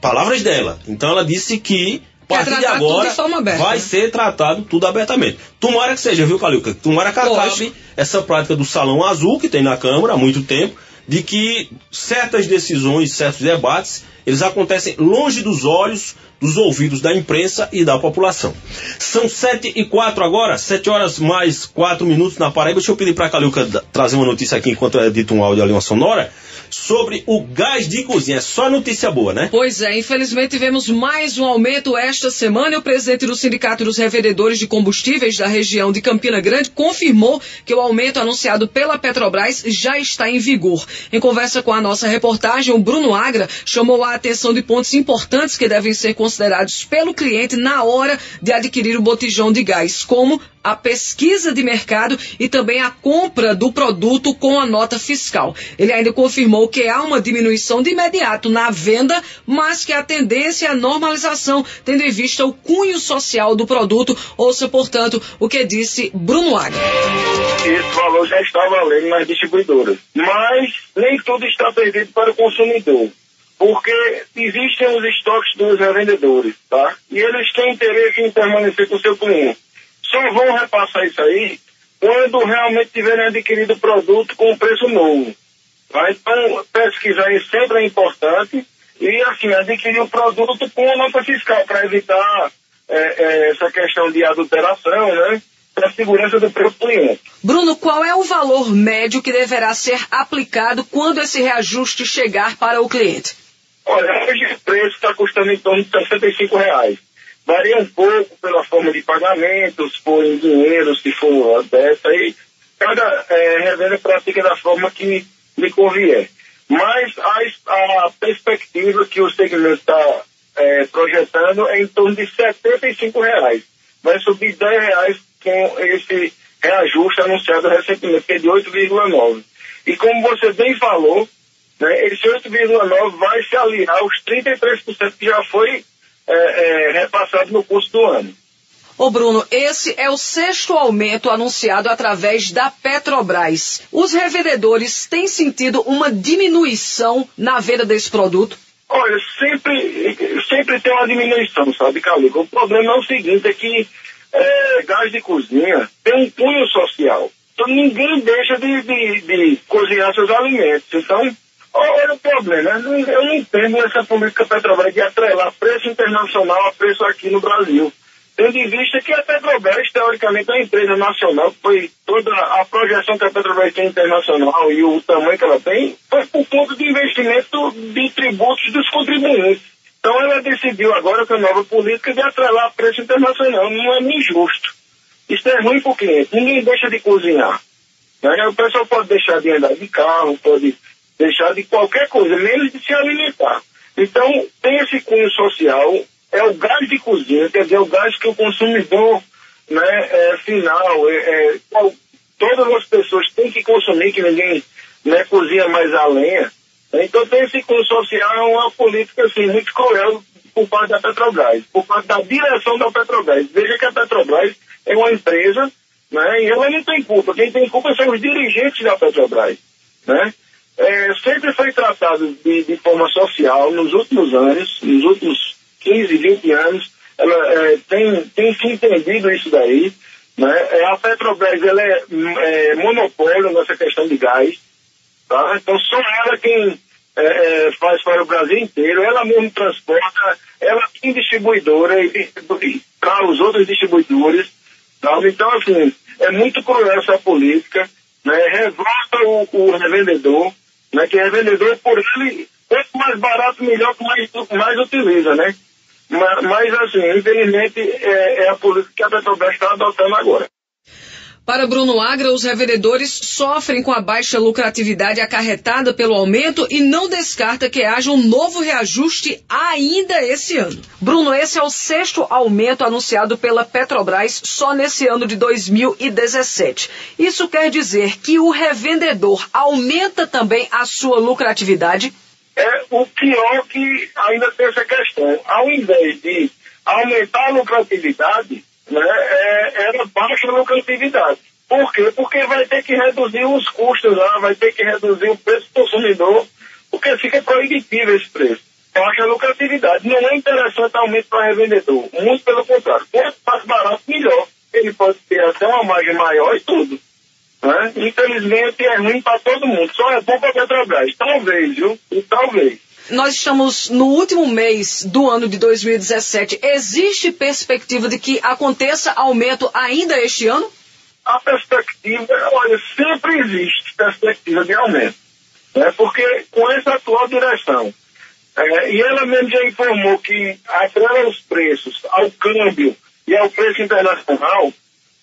Palavras dela. Então ela disse que a partir de agora vai ser tratado tudo abertamente. Tomara que seja, viu, Caliuca? Tomara que acabe essa prática do salão azul que tem na Câmara há muito tempo, de que certas decisões, certos debates, eles acontecem longe dos olhos, dos ouvidos da imprensa e da população. São 7h04 agora, 7 horas mais 4 minutos na Paraíba. Deixa eu pedir para a Caliuca trazer uma notícia aqui enquanto eu edito um áudio ali, uma sonora, sobre o gás de cozinha. É só notícia boa, né? Pois é, infelizmente tivemos mais um aumento esta semana e o presidente do Sindicato dos Revendedores de Combustíveis da região de Campina Grande confirmou que o aumento anunciado pela Petrobras já está em vigor. Em conversa com a nossa reportagem, o Bruno Agra chamou a atenção de pontos importantes que devem ser considerados pelo cliente na hora de adquirir o botijão de gás, como a pesquisa de mercado e também a compra do produto com a nota fiscal. Ele ainda confirmou que há uma diminuição de imediato na venda, mas que a tendência é a normalização, tendo em vista o cunho social do produto. Ouça, portanto, o que disse Bruno Agra. Esse valor já está valendo nas distribuidoras, mas nem tudo está perdido para o consumidor, porque existem os estoques dos revendedores, tá? E eles têm interesse em permanecer com o seu cliente. Só vão repassar isso aí quando realmente tiverem adquirido o produto com preço novo. Tá? Então, pesquisar isso sempre é importante e, assim, adquirir o produto com a nota fiscal para evitar essa questão de adulteração, né? Para a segurança do próprio cliente. Bruno, qual é o valor médio que deverá ser aplicado quando esse reajuste chegar para o cliente? Olha, hoje o preço está custando em torno de R$65. Varia um pouco pela forma de pagamento, se for em dinheiro, se for dessa, aí cada revenda pratica da forma que lhe convier. Mas a perspectiva que o segmento está projetando é em torno de R$75. Vai subir R$10 com esse reajuste anunciado recentemente, que é de 8,9. E como você bem falou, né, esse 8,9 vai se aliar aos 33% que já foi repassado no curso do ano. Ô Bruno, esse é o 6º aumento anunciado através da Petrobras. Os revendedores têm sentido uma diminuição na venda desse produto? Olha, sempre tem uma diminuição, sabe, Calico? O problema é o seguinte, é que gás de cozinha tem um cunho social. Então ninguém deixa de cozinhar seus alimentos. Então, olha o problema, eu não entendo essa política Petrobras de atrelar preço internacional a preço aqui no Brasil. Tendo em vista que a Petrobras, teoricamente, é uma empresa nacional, foi toda a projeção que a Petrobras tem internacional e o tamanho que ela tem, foi por conta de investimento de tributos dos contribuintes. Então ela decidiu agora com a nova política de atrelar preço internacional. Não é nem justo. Isso é ruim para o cliente. Ninguém deixa de cozinhar. Né? O pessoal pode deixar de andar de carro, pode deixar de qualquer coisa, menos de se alimentar. Então, tem esse cunho social, é o gás de cozinha, quer dizer, o gás que o consumidor, né, final, todas as pessoas têm que consumir, que ninguém, né, cozinha mais a lenha. Então, tem esse cunho social, é uma política, assim, muito cruel por parte da Petrobras, por parte da direção da Petrobras. Veja que a Petrobras é uma empresa, né, e ela não tem culpa. Quem tem culpa são os dirigentes da Petrobras, né? Sempre foi tratado de forma social nos últimos anos, nos últimos 15, 20 anos, ela tem se entendido isso daí, né? A Petrobras ela é monopólio nessa questão de gás, tá? Então só ela quem faz para o Brasil inteiro, ela mesmo transporta, ela tem distribuidora e para os outros distribuidores, tá? Então assim, é muito cruel essa política, né? Revolta o revendedor, né? Que revendedor, por ele, quanto mais barato, melhor, que mais utiliza, né? Mas assim, infelizmente, é a política que a Petrobras está adotando agora. Para Bruno Agra, os revendedores sofrem com a baixa lucratividade acarretada pelo aumento e não descarta que haja um novo reajuste ainda esse ano. Bruno, esse é o 6º aumento anunciado pela Petrobras só nesse ano de 2017. Isso quer dizer que o revendedor aumenta também a sua lucratividade? O pior que ainda tem essa questão. Ao invés de aumentar a lucratividade, né, ela baixa a lucratividade. Por quê? Porque vai ter que reduzir os custos lá, vai ter que reduzir o preço do consumidor, porque fica proibitivo esse preço. Baixa a lucratividade. Não é interessante aumento para revendedor. Muito pelo contrário. Quanto mais barato, melhor. Ele pode ter até uma margem maior e tudo. Né? Infelizmente é ruim para todo mundo, só é bom para a Petrobras, talvez, viu? E talvez. Nós estamos no último mês do ano de 2017. Existe perspectiva de que aconteça aumento ainda este ano? A perspectiva, olha, sempre existe perspectiva de aumento, né? Porque com essa atual direção, e ela mesmo já informou que atrela os preços ao câmbio e ao preço internacional,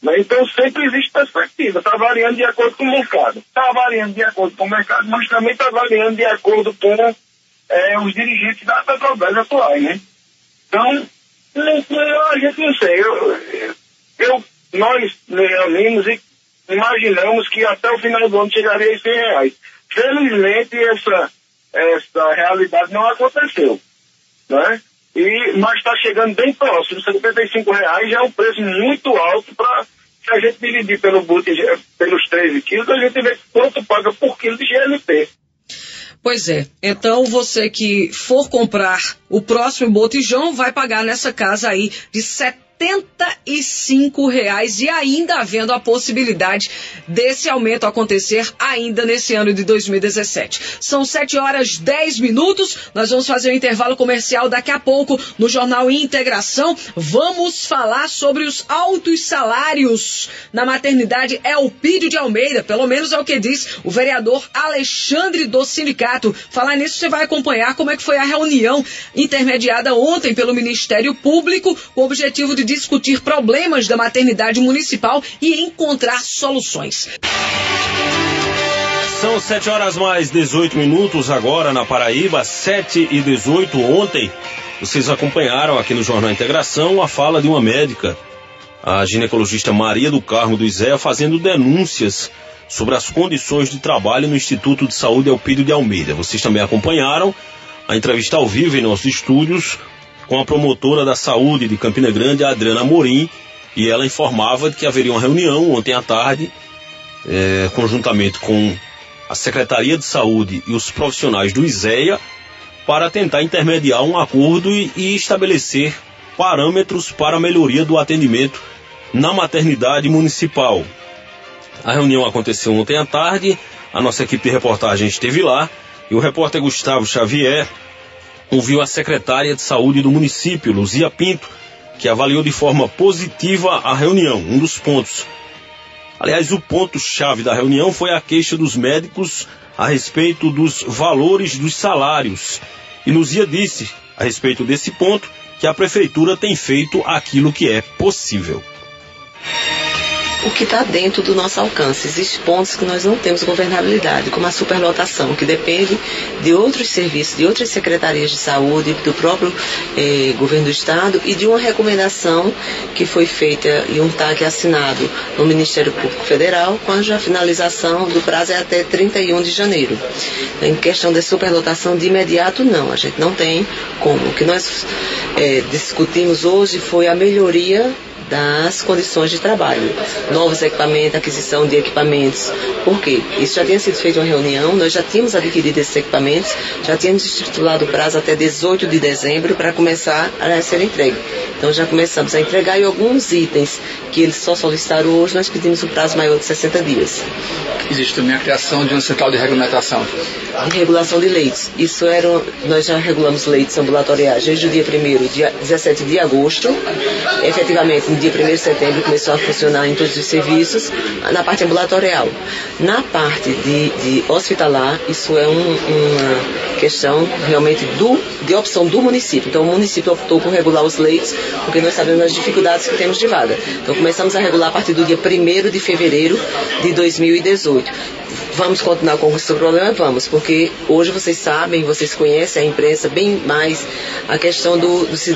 né? Então sempre existe perspectiva, está variando de acordo com o mercado. Está variando de acordo com o mercado, mas também está variando de acordo com os dirigentes da Petrobras atuais, né? Então, a gente não sei, nós reunimos e imaginamos que até o final do ano chegaria a R$100. Felizmente, essa realidade não aconteceu, né? Mas está chegando bem próximo. R$75 já é um preço muito alto para, se a gente dividir pelos 13 quilos, a gente vê quanto paga por quilo de GLP. Pois é, então você que for comprar o próximo botijão vai pagar nessa casa aí de R$75 e ainda havendo a possibilidade desse aumento acontecer ainda nesse ano de 2017. São 7h10. Nós vamos fazer um intervalo comercial daqui a pouco no Jornal Integração. Vamos falar sobre os altos salários na maternidade Elpídio de Almeida, pelo menos é o que diz o vereador Alexandre do Sindicato. Falar nisso, você vai acompanhar como é que foi a reunião intermediada ontem pelo Ministério Público com o objetivo de discutir problemas da maternidade municipal e encontrar soluções. São 7h18 agora na Paraíba, 7h18. Ontem, vocês acompanharam aqui no Jornal Integração a fala de uma médica, a ginecologista Maria do Carmo do Izéia, fazendo denúncias sobre as condições de trabalho no Instituto de Saúde Elpídio de Almeida. Vocês também acompanharam a entrevista ao vivo em nossos estúdios com a promotora da saúde de Campina Grande, a Adriana Amorim, e ela informava de que haveria uma reunião ontem à tarde, conjuntamente com a Secretaria de Saúde e os profissionais do IZEA, para tentar intermediar um acordo e estabelecer parâmetros para a melhoria do atendimento na maternidade municipal. A reunião aconteceu ontem à tarde, a nossa equipe de reportagem esteve lá, e o repórter Gustavo Xavier ouviu a secretária de saúde do município, Luzia Pinto, que avaliou de forma positiva a reunião. Um dos pontos, aliás, o ponto-chave da reunião foi a queixa dos médicos a respeito dos valores dos salários. E Luzia disse, a respeito desse ponto, que a prefeitura tem feito aquilo que é possível. O que está dentro do nosso alcance. Existem pontos que nós não temos governabilidade, como a superlotação, que depende de outros serviços, de outras secretarias de saúde, do próprio governo do estado e de uma recomendação que foi feita e um TAC assinado no Ministério Público Federal, cuja finalização do prazo é até 31 de janeiro. Em questão de superlotação de imediato, não, a gente não tem como. O que nós discutimos hoje foi a melhoria das condições de trabalho, novos equipamentos, aquisição de equipamentos. Por quê? Isso já tinha sido feita uma reunião, nós já tínhamos adquirido esses equipamentos, já tínhamos estipulado o prazo até 18 de dezembro para começar a ser entregue. Então já começamos a entregar e alguns itens que eles só solicitaram hoje, nós pedimos um prazo maior de 60 dias. Existe também a criação de uma central de regulamentação. De regulação de leitos. Nós já regulamos leitos ambulatoriais desde o dia 1º, dia 17 de agosto. Efetivamente, no dia 1º de setembro começou a funcionar em todos os serviços, na parte ambulatorial. Na parte de hospitalar, isso é uma questão realmente de opção do município. Então, o município optou por regular os leitos, porque nós sabemos as dificuldades que temos de vaga. Então, começamos a regular a partir do dia 1º de fevereiro de 2018. Vamos continuar com esse problema? Vamos, porque hoje vocês sabem, vocês conhecem a imprensa bem mais a questão das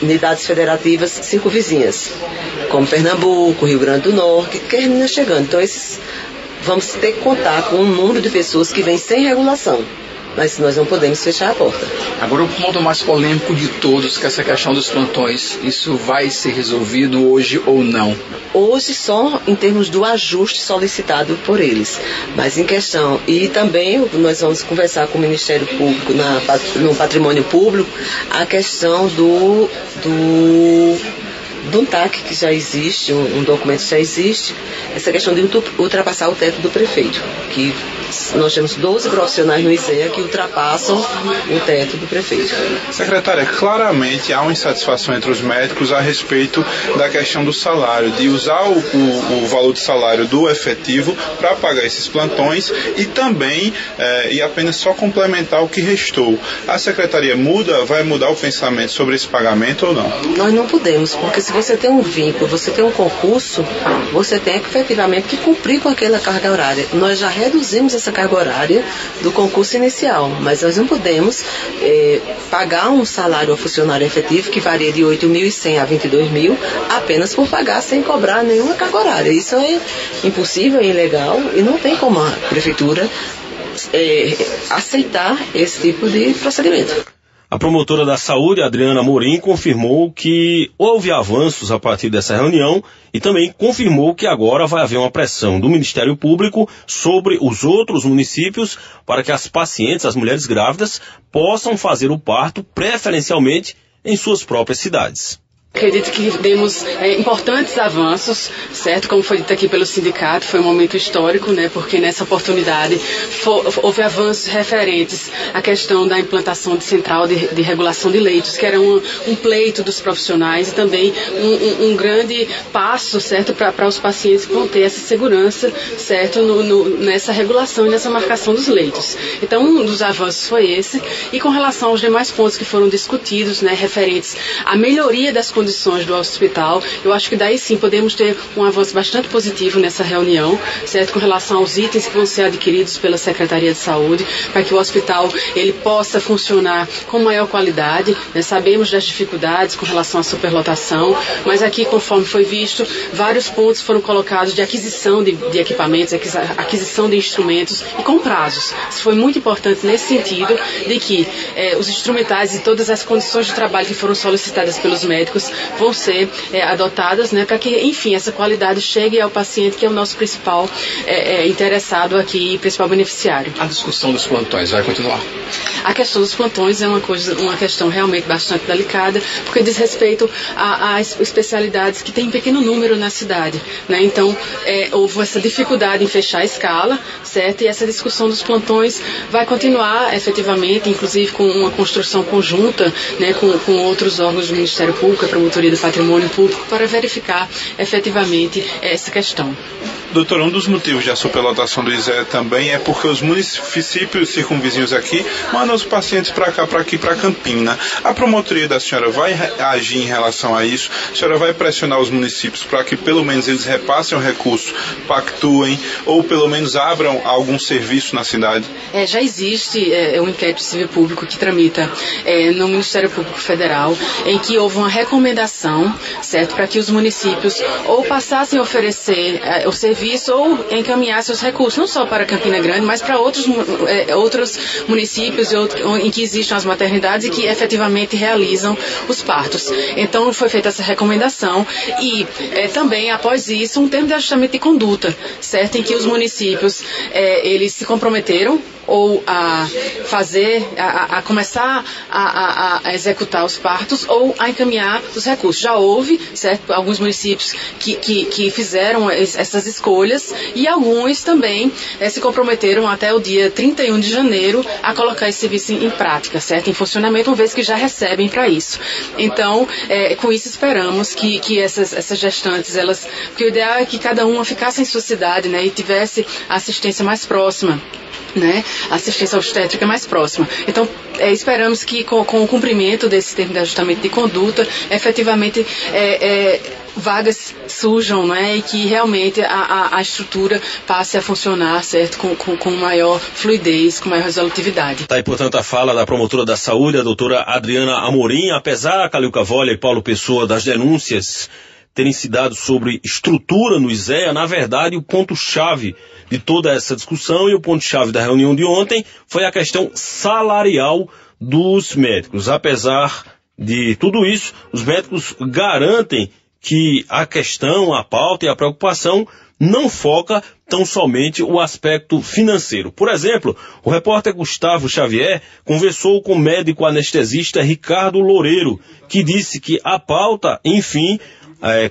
unidades federativas circunvizinhas, como Pernambuco, Rio Grande do Norte, que termina chegando. Então, vamos ter que contar com um número de pessoas que vêm sem regulação. Mas nós não podemos fechar a porta. Agora, o ponto mais polêmico de todos, que é essa questão dos plantões, isso vai ser resolvido hoje ou não? Hoje só em termos do ajuste solicitado por eles, mas em questão, e também nós vamos conversar com o Ministério Público no Patrimônio Público, a questão do TAC que já existe, um documento que já existe, essa questão de ultrapassar o teto do prefeito, que Nós temos 12 profissionais no ISEA que ultrapassam o teto do prefeito. Secretária, claramente há uma insatisfação entre os médicos a respeito da questão do salário, de usar o valor de salário do efetivo para pagar esses plantões e também, e apenas só complementar o que restou. A Secretaria vai mudar o pensamento sobre esse pagamento ou não? Nós não podemos, porque se você tem um vínculo, você tem um concurso, você tem efetivamente que cumprir com aquela carga horária. Nós já reduzimos essa carga horária do concurso inicial, mas nós não podemos pagar um salário ao funcionário efetivo que varia de 8.100 a 22.000 apenas por pagar sem cobrar nenhuma carga horária. Isso é impossível, é ilegal e não tem como a prefeitura aceitar esse tipo de procedimento. A promotora da saúde, Adriana Amorim, confirmou que houve avanços a partir dessa reunião e também confirmou que agora vai haver uma pressão do Ministério Público sobre os outros municípios para que as pacientes, as mulheres grávidas, possam fazer o parto preferencialmente em suas próprias cidades. Acredito que demos importantes avanços, certo? Como foi dito aqui pelo sindicato, foi um momento histórico, né? Porque nessa oportunidade houve avanços referentes à questão da implantação de central de regulação de leitos, que era um pleito dos profissionais e também um grande passo, certo? Para os pacientes que vão ter essa segurança, certo? Nessa regulação e nessa marcação dos leitos. Então, um dos avanços foi esse. E com relação aos demais pontos que foram discutidos, né? Referentes à melhoria das condições do hospital, eu acho que daí sim podemos ter um avanço bastante positivo nessa reunião, certo? Com relação aos itens que vão ser adquiridos pela Secretaria de Saúde, para que o hospital ele possa funcionar com maior qualidade, né? Sabemos das dificuldades com relação à superlotação, mas aqui, conforme foi visto, vários pontos foram colocados de aquisição de equipamentos, aquisição de instrumentos e com prazos. Isso foi muito importante nesse sentido de que os instrumentais e todas as condições de trabalho que foram solicitadas pelos médicos vão ser adotadas, né, para que, enfim, essa qualidade chegue ao paciente, que é o nosso principal interessado aqui, principal beneficiário. A discussão dos plantões vai continuar? A questão dos plantões é uma questão realmente bastante delicada, porque diz respeito a especialidades que tem pequeno número na cidade, né? Então, houve essa dificuldade em fechar a escala, certo? E essa discussão dos plantões vai continuar efetivamente, inclusive com uma construção conjunta, né, com outros órgãos do Ministério Público, a Promotoria do Patrimônio Público, para verificar efetivamente essa questão. Doutora, um dos motivos da superlotação do ISEA também é porque os municípios circunvizinhos aqui mandam os pacientes para cá, para aqui, para Campina. A promotoria da senhora vai agir em relação a isso? A senhora vai pressionar os municípios para que pelo menos eles repassem o recurso, pactuem ou pelo menos abram algum serviço na cidade? Já existe um inquérito civil público que tramita no Ministério Público Federal, em que houve uma recomendação, certo, para que os municípios ou passassem a oferecer o serviço ou encaminhar seus recursos, não só para Campina Grande, mas para outros municípios em que existem as maternidades e que efetivamente realizam os partos. Então foi feita essa recomendação e também, após isso, um termo de ajustamento de conduta, certo, em que os municípios eles se comprometeram ou a começar a executar os partos ou a encaminhar os recursos. Já houve, certo, alguns municípios que fizeram essas escolhas e alguns também se comprometeram até o dia 31 de janeiro a colocar esse serviço em prática, certo, em funcionamento, uma vez que já recebem para isso. Então, com isso esperamos que essas gestantes, porque o ideal é que cada uma ficasse em sua cidade, né, e tivesse a assistência mais próxima, né, assistência obstétrica mais próxima. Então, esperamos que com o cumprimento desse termo de ajustamento de conduta, efetivamente vagas surjam, né, e que realmente a estrutura passe a funcionar, certo, com maior fluidez, com maior resolutividade. Está aí, portanto, a fala da promotora da saúde, a doutora Adriana Amorim. Apesar, Calil Cavolha e Paulo Pessoa, das denúncias terem se dado sobre estrutura no ISEA, na verdade, o ponto-chave de toda essa discussão e o ponto-chave da reunião de ontem foi a questão salarial dos médicos. Apesar de tudo isso, os médicos garantem que a questão, a pauta e a preocupação não foca tão somente o aspecto financeiro. Por exemplo, o repórter Gustavo Xavier conversou com o médico anestesista Ricardo Loureiro, que disse que a pauta, enfim,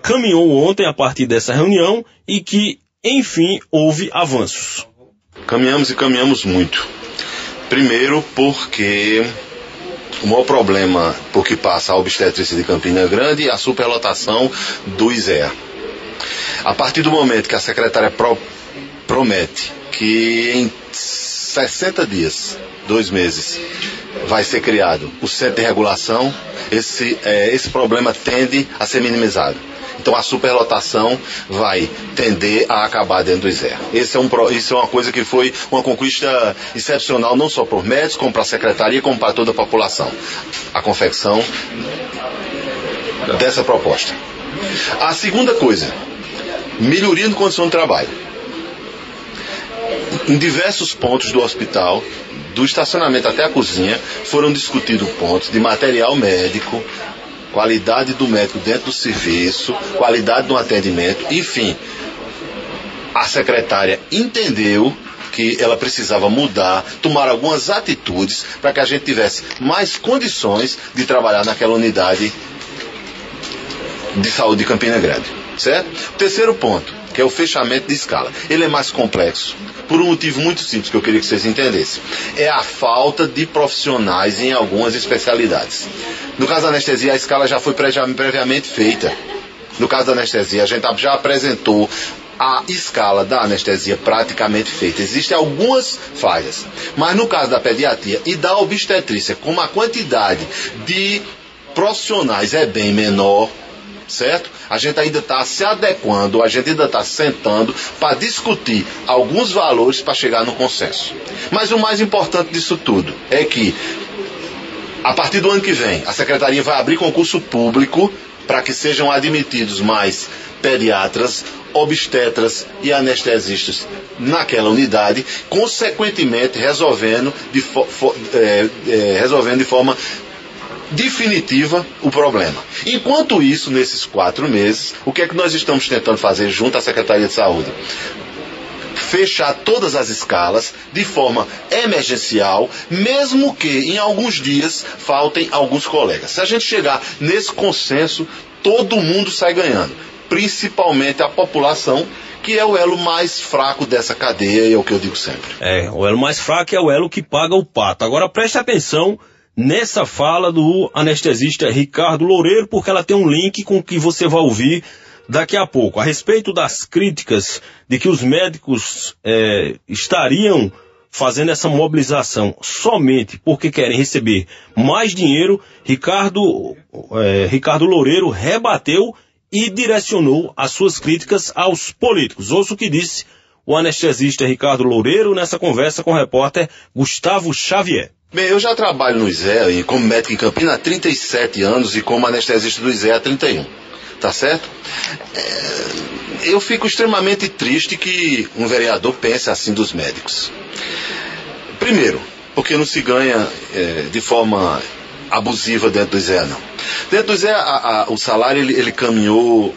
caminhou ontem a partir dessa reunião e que, enfim, houve avanços. Caminhamos e caminhamos muito. Primeiro porque o maior problema por que passa a obstetrícia de Campina Grande é a superlotação do ISEA. A partir do momento que a secretária promete que em 60 dias, 2 meses, vai ser criado o centro de regulação, esse problema tende a ser minimizado. Então a superlotação vai tender a acabar dentro do ISEA. Isso é uma coisa que foi uma conquista excepcional, não só para os médicos, como para a secretaria, como para toda a população. A confecção dessa proposta. A segunda coisa, melhoria de condição de trabalho. Em diversos pontos do hospital, do estacionamento até a cozinha, foram discutidos pontos de material médico, qualidade do médico dentro do serviço, qualidade do atendimento, enfim. A secretária entendeu que ela precisava mudar, tomar algumas atitudes para que a gente tivesse mais condições de trabalhar naquela unidade de saúde de Campina Grande, certo? O terceiro ponto, que é o fechamento de escala. Ele é mais complexo, por um motivo muito simples que eu queria que vocês entendessem. É a falta de profissionais em algumas especialidades. No caso da anestesia, a escala já foi previamente feita. No caso da anestesia, a gente já apresentou a escala da anestesia praticamente feita. Existem algumas falhas. Mas no caso da pediatria e da obstetrícia, como a quantidade de profissionais é bem menor, certo? A gente ainda está se adequando, a gente ainda está sentando para discutir alguns valores para chegar no consenso. Mas o mais importante disso tudo é que, a partir do ano que vem, a Secretaria vai abrir concurso público para que sejam admitidos mais pediatras, obstetras e anestesistas naquela unidade, consequentemente resolvendo de forma definitiva o problema. Enquanto isso, nesses 4 meses, o que é que nós estamos tentando fazer junto à Secretaria de Saúde? Fechar todas as escalas de forma emergencial, mesmo que em alguns dias faltem alguns colegas. Se a gente chegar nesse consenso, todo mundo sai ganhando, principalmente a população, que é o elo mais fraco dessa cadeia, e é o que eu digo sempre. O elo mais fraco é o elo que paga o pato. Agora preste atenção nessa fala do anestesista Ricardo Loureiro, porque ela tem um link com o que você vai ouvir daqui a pouco. A respeito das críticas de que os médicos estariam fazendo essa mobilização somente porque querem receber mais dinheiro, Ricardo Loureiro rebateu e direcionou as suas críticas aos políticos. Ouça o que disse o anestesista Ricardo Loureiro nessa conversa com o repórter Gustavo Xavier. Bem, eu já trabalho no ISEA como médico em Campina há 37 anos e como anestesista do ISEA há 31. Tá certo? Eu fico extremamente triste que um vereador pense assim dos médicos. Primeiro, porque não se ganha de forma abusiva dentro do ISEA, não. Dentro do ISEA, o salário ele caminhou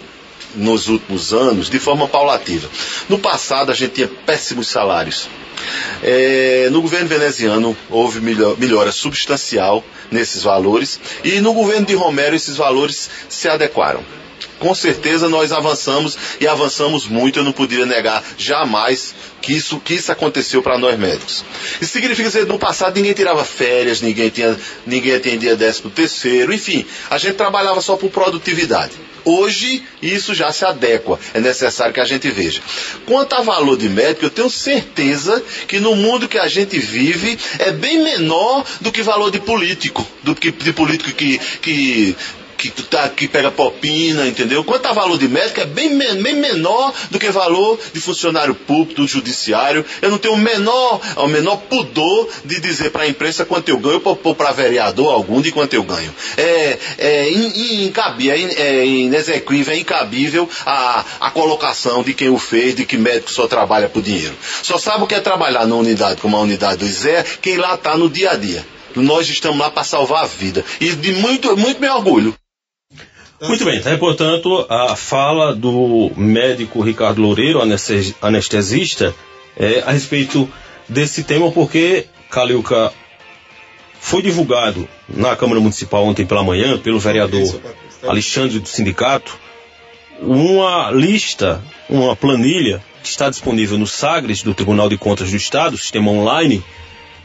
nos últimos anos de forma paulativa. No passado, a gente tinha péssimos salários. No governo veneziano houve melhora substancial nesses valores, e no governo de Romero esses valores se adequaram. Com certeza nós avançamos, e avançamos muito. Eu não poderia negar jamais que isso aconteceu para nós médicos. Isso significa que no passado ninguém tirava férias, ninguém atendia 13º, enfim, a gente trabalhava só por produtividade. Hoje, isso já se adequa, é necessário que a gente veja. Quanto a valor de médico, eu tenho certeza que no mundo que a gente vive é bem menor do que valor de político, de político que pega propina, entendeu? Quanto a valor de médico é bem menor do que valor de funcionário público, do judiciário. Eu não tenho o menor pudor de dizer para a imprensa quanto eu ganho, ou para vereador algum de quanto eu ganho. É inexequível, é incabível a colocação de quem o fez, de que médico só trabalha por dinheiro. Só sabe o que é trabalhar numa unidade como a unidade do ISEA, quem lá está no dia a dia. Nós estamos lá para salvar a vida. E de muito me orgulho. Muito bem, então, portanto, a fala do médico Ricardo Loureiro, anestesista, a respeito desse tema, porque, Caliuca, foi divulgado na Câmara Municipal ontem pela manhã, pelo vereador Alexandre do sindicato, uma lista, uma planilha que está disponível no Sagres do Tribunal de Contas do Estado, sistema online,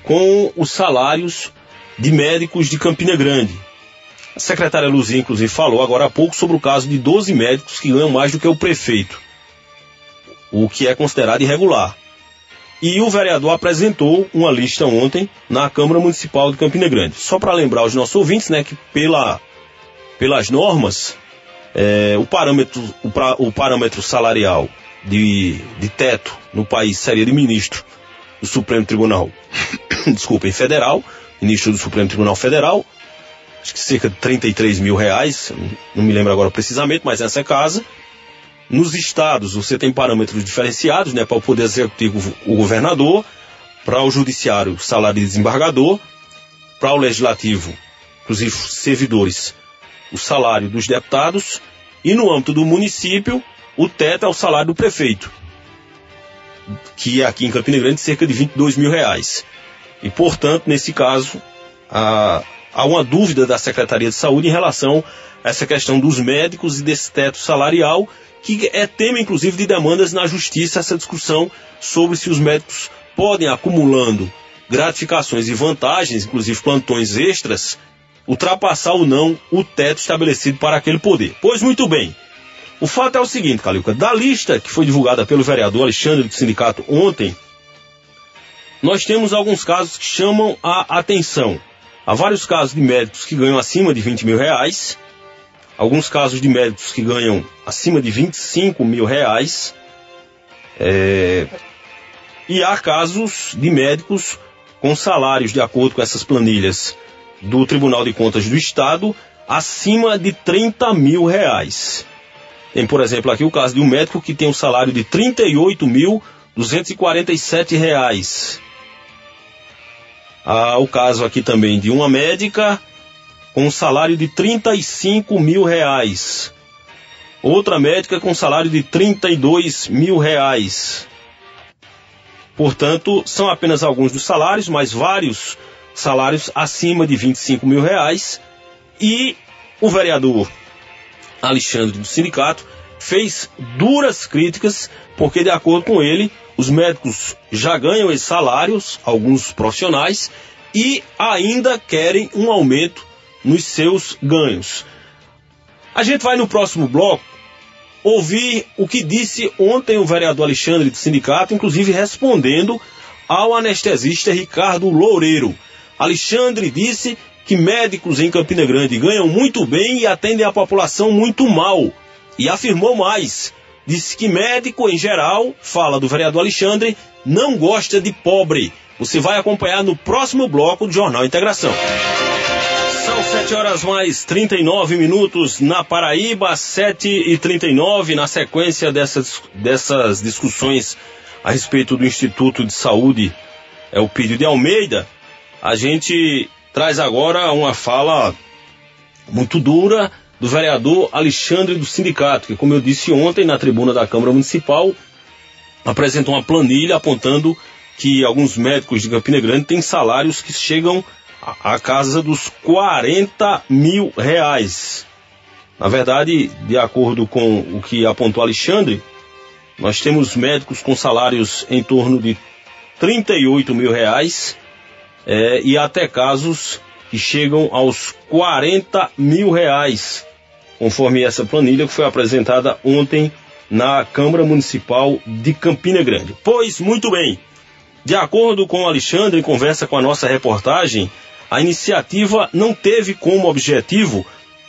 com os salários de médicos de Campina Grande. A secretária Luzia, inclusive, falou agora há pouco sobre o caso de 12 médicos que ganham mais do que o prefeito, o que é considerado irregular. E o vereador apresentou uma lista ontem na Câmara Municipal de Campina Grande. Só para lembrar os nossos ouvintes, né, que pelas normas, o parâmetro salarial de teto no país seria de ministro do Supremo Tribunal Federal, ministro do Supremo Tribunal Federal, acho que cerca de R$33 mil, não me lembro agora precisamente, mas nessa casa. Nos estados você tem parâmetros diferenciados, né, para o Poder Executivo o governador, para o Judiciário o salário de desembargador, para o Legislativo, inclusive servidores, o salário dos deputados, e no âmbito do município o teto é o salário do prefeito, que é aqui em Campina Grande cerca de R$22 mil. E portanto, nesse caso, há uma dúvida da Secretaria de Saúde em relação a essa questão dos médicos e desse teto salarial, que é tema, inclusive, de demandas na Justiça, essa discussão sobre se os médicos podem, acumulando gratificações e vantagens, inclusive plantões extras, ultrapassar ou não o teto estabelecido para aquele poder. Pois muito bem, o fato é o seguinte, Caliuca, da lista que foi divulgada pelo vereador Alexandre do sindicato ontem, nós temos alguns casos que chamam a atenção. Há vários casos de médicos que ganham acima de R$20 mil, alguns casos de médicos que ganham acima de R$25 mil, e há casos de médicos com salários, de acordo com essas planilhas do Tribunal de Contas do Estado, acima de R$30 mil. Tem, por exemplo, aqui o caso de um médico que tem um salário de R$38.247. Há o caso aqui também de uma médica com um salário de R$35 mil. Outra médica com salário de R$32 mil. Portanto, são apenas alguns dos salários, mas vários salários acima de R$25 mil. E o vereador Alexandre do sindicato fez duras críticas, porque de acordo com ele, os médicos já ganham esses salários, alguns profissionais, e ainda querem um aumento nos seus ganhos. A gente vai no próximo bloco ouvir o que disse ontem o vereador Alexandre do sindicato, inclusive respondendo ao anestesista Ricardo Loureiro. Alexandre disse que médicos em Campina Grande ganham muito bem e atendem a população muito mal. E afirmou mais, disse que médico em geral, fala do vereador Alexandre, não gosta de pobre. Você vai acompanhar no próximo bloco do Jornal Integração. São 7h mais 39 na Paraíba, 7h39, na sequência dessas discussões a respeito do Instituto de Saúde, o Pídio de Almeida, a gente traz agora uma fala muito dura do vereador Alexandre do sindicato, que, como eu disse ontem na tribuna da Câmara Municipal, apresentou uma planilha apontando que alguns médicos de Campina Grande têm salários que chegam à casa dos R$40 mil. Na verdade, de acordo com o que apontou Alexandre, nós temos médicos com salários em torno de R$38 mil, e até casos que chegam aos R$40 mil, conforme essa planilha que foi apresentada ontem na Câmara Municipal de Campina Grande. Pois, muito bem, de acordo com o Alexandre, em conversa com a nossa reportagem, a iniciativa não teve como objetivo,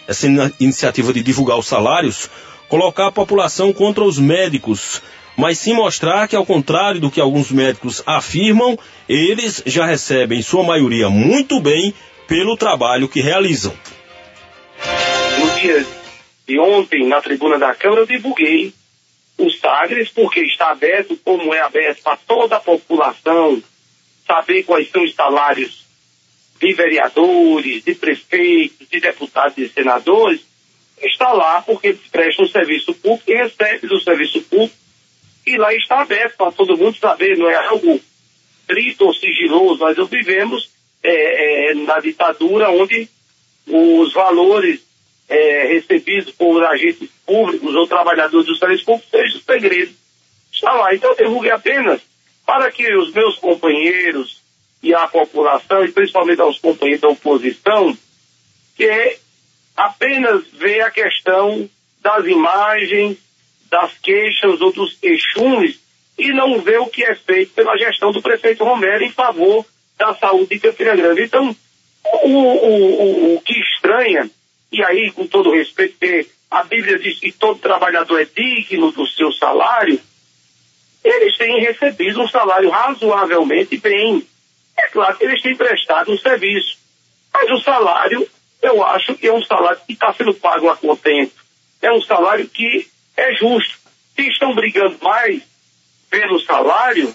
essa iniciativa de divulgar os salários, colocar a população contra os médicos, mas sim mostrar que, ao contrário do que alguns médicos afirmam, eles já recebem, em sua maioria, muito bem pelo trabalho que realizam. No dia de ontem, na tribuna da Câmara, eu divulguei os Sagres, porque está aberto, como é aberto para toda a população, saber quais são os salários de vereadores, de prefeitos, de deputados e senadores, está lá porque eles prestam um serviço público e recebem do serviço público, e lá está aberto para todo mundo saber, não é algo trito ou sigiloso. Nós vivemos na ditadura, onde os valores recebidos por agentes públicos ou trabalhadores do serviço público sejam segredos. está lá. Então eu divulguei apenas para que os meus companheiros e a população, e principalmente aos companheiros da oposição, que apenas vê a questão das imagens, das queixas ou dos queixumes e não vê o que é feito pela gestão do prefeito Romero em favor da saúde de Campina Grande. Então, o que estranha, e aí com todo respeito, porque a Bíblia diz que todo trabalhador é digno do seu salário, eles têm recebido um salário razoavelmente bem. É claro que eles têm prestado um serviço, mas o salário, eu acho que é um salário que está sendo pago a contento. É um salário que é justo. Se estão brigando mais pelo salário,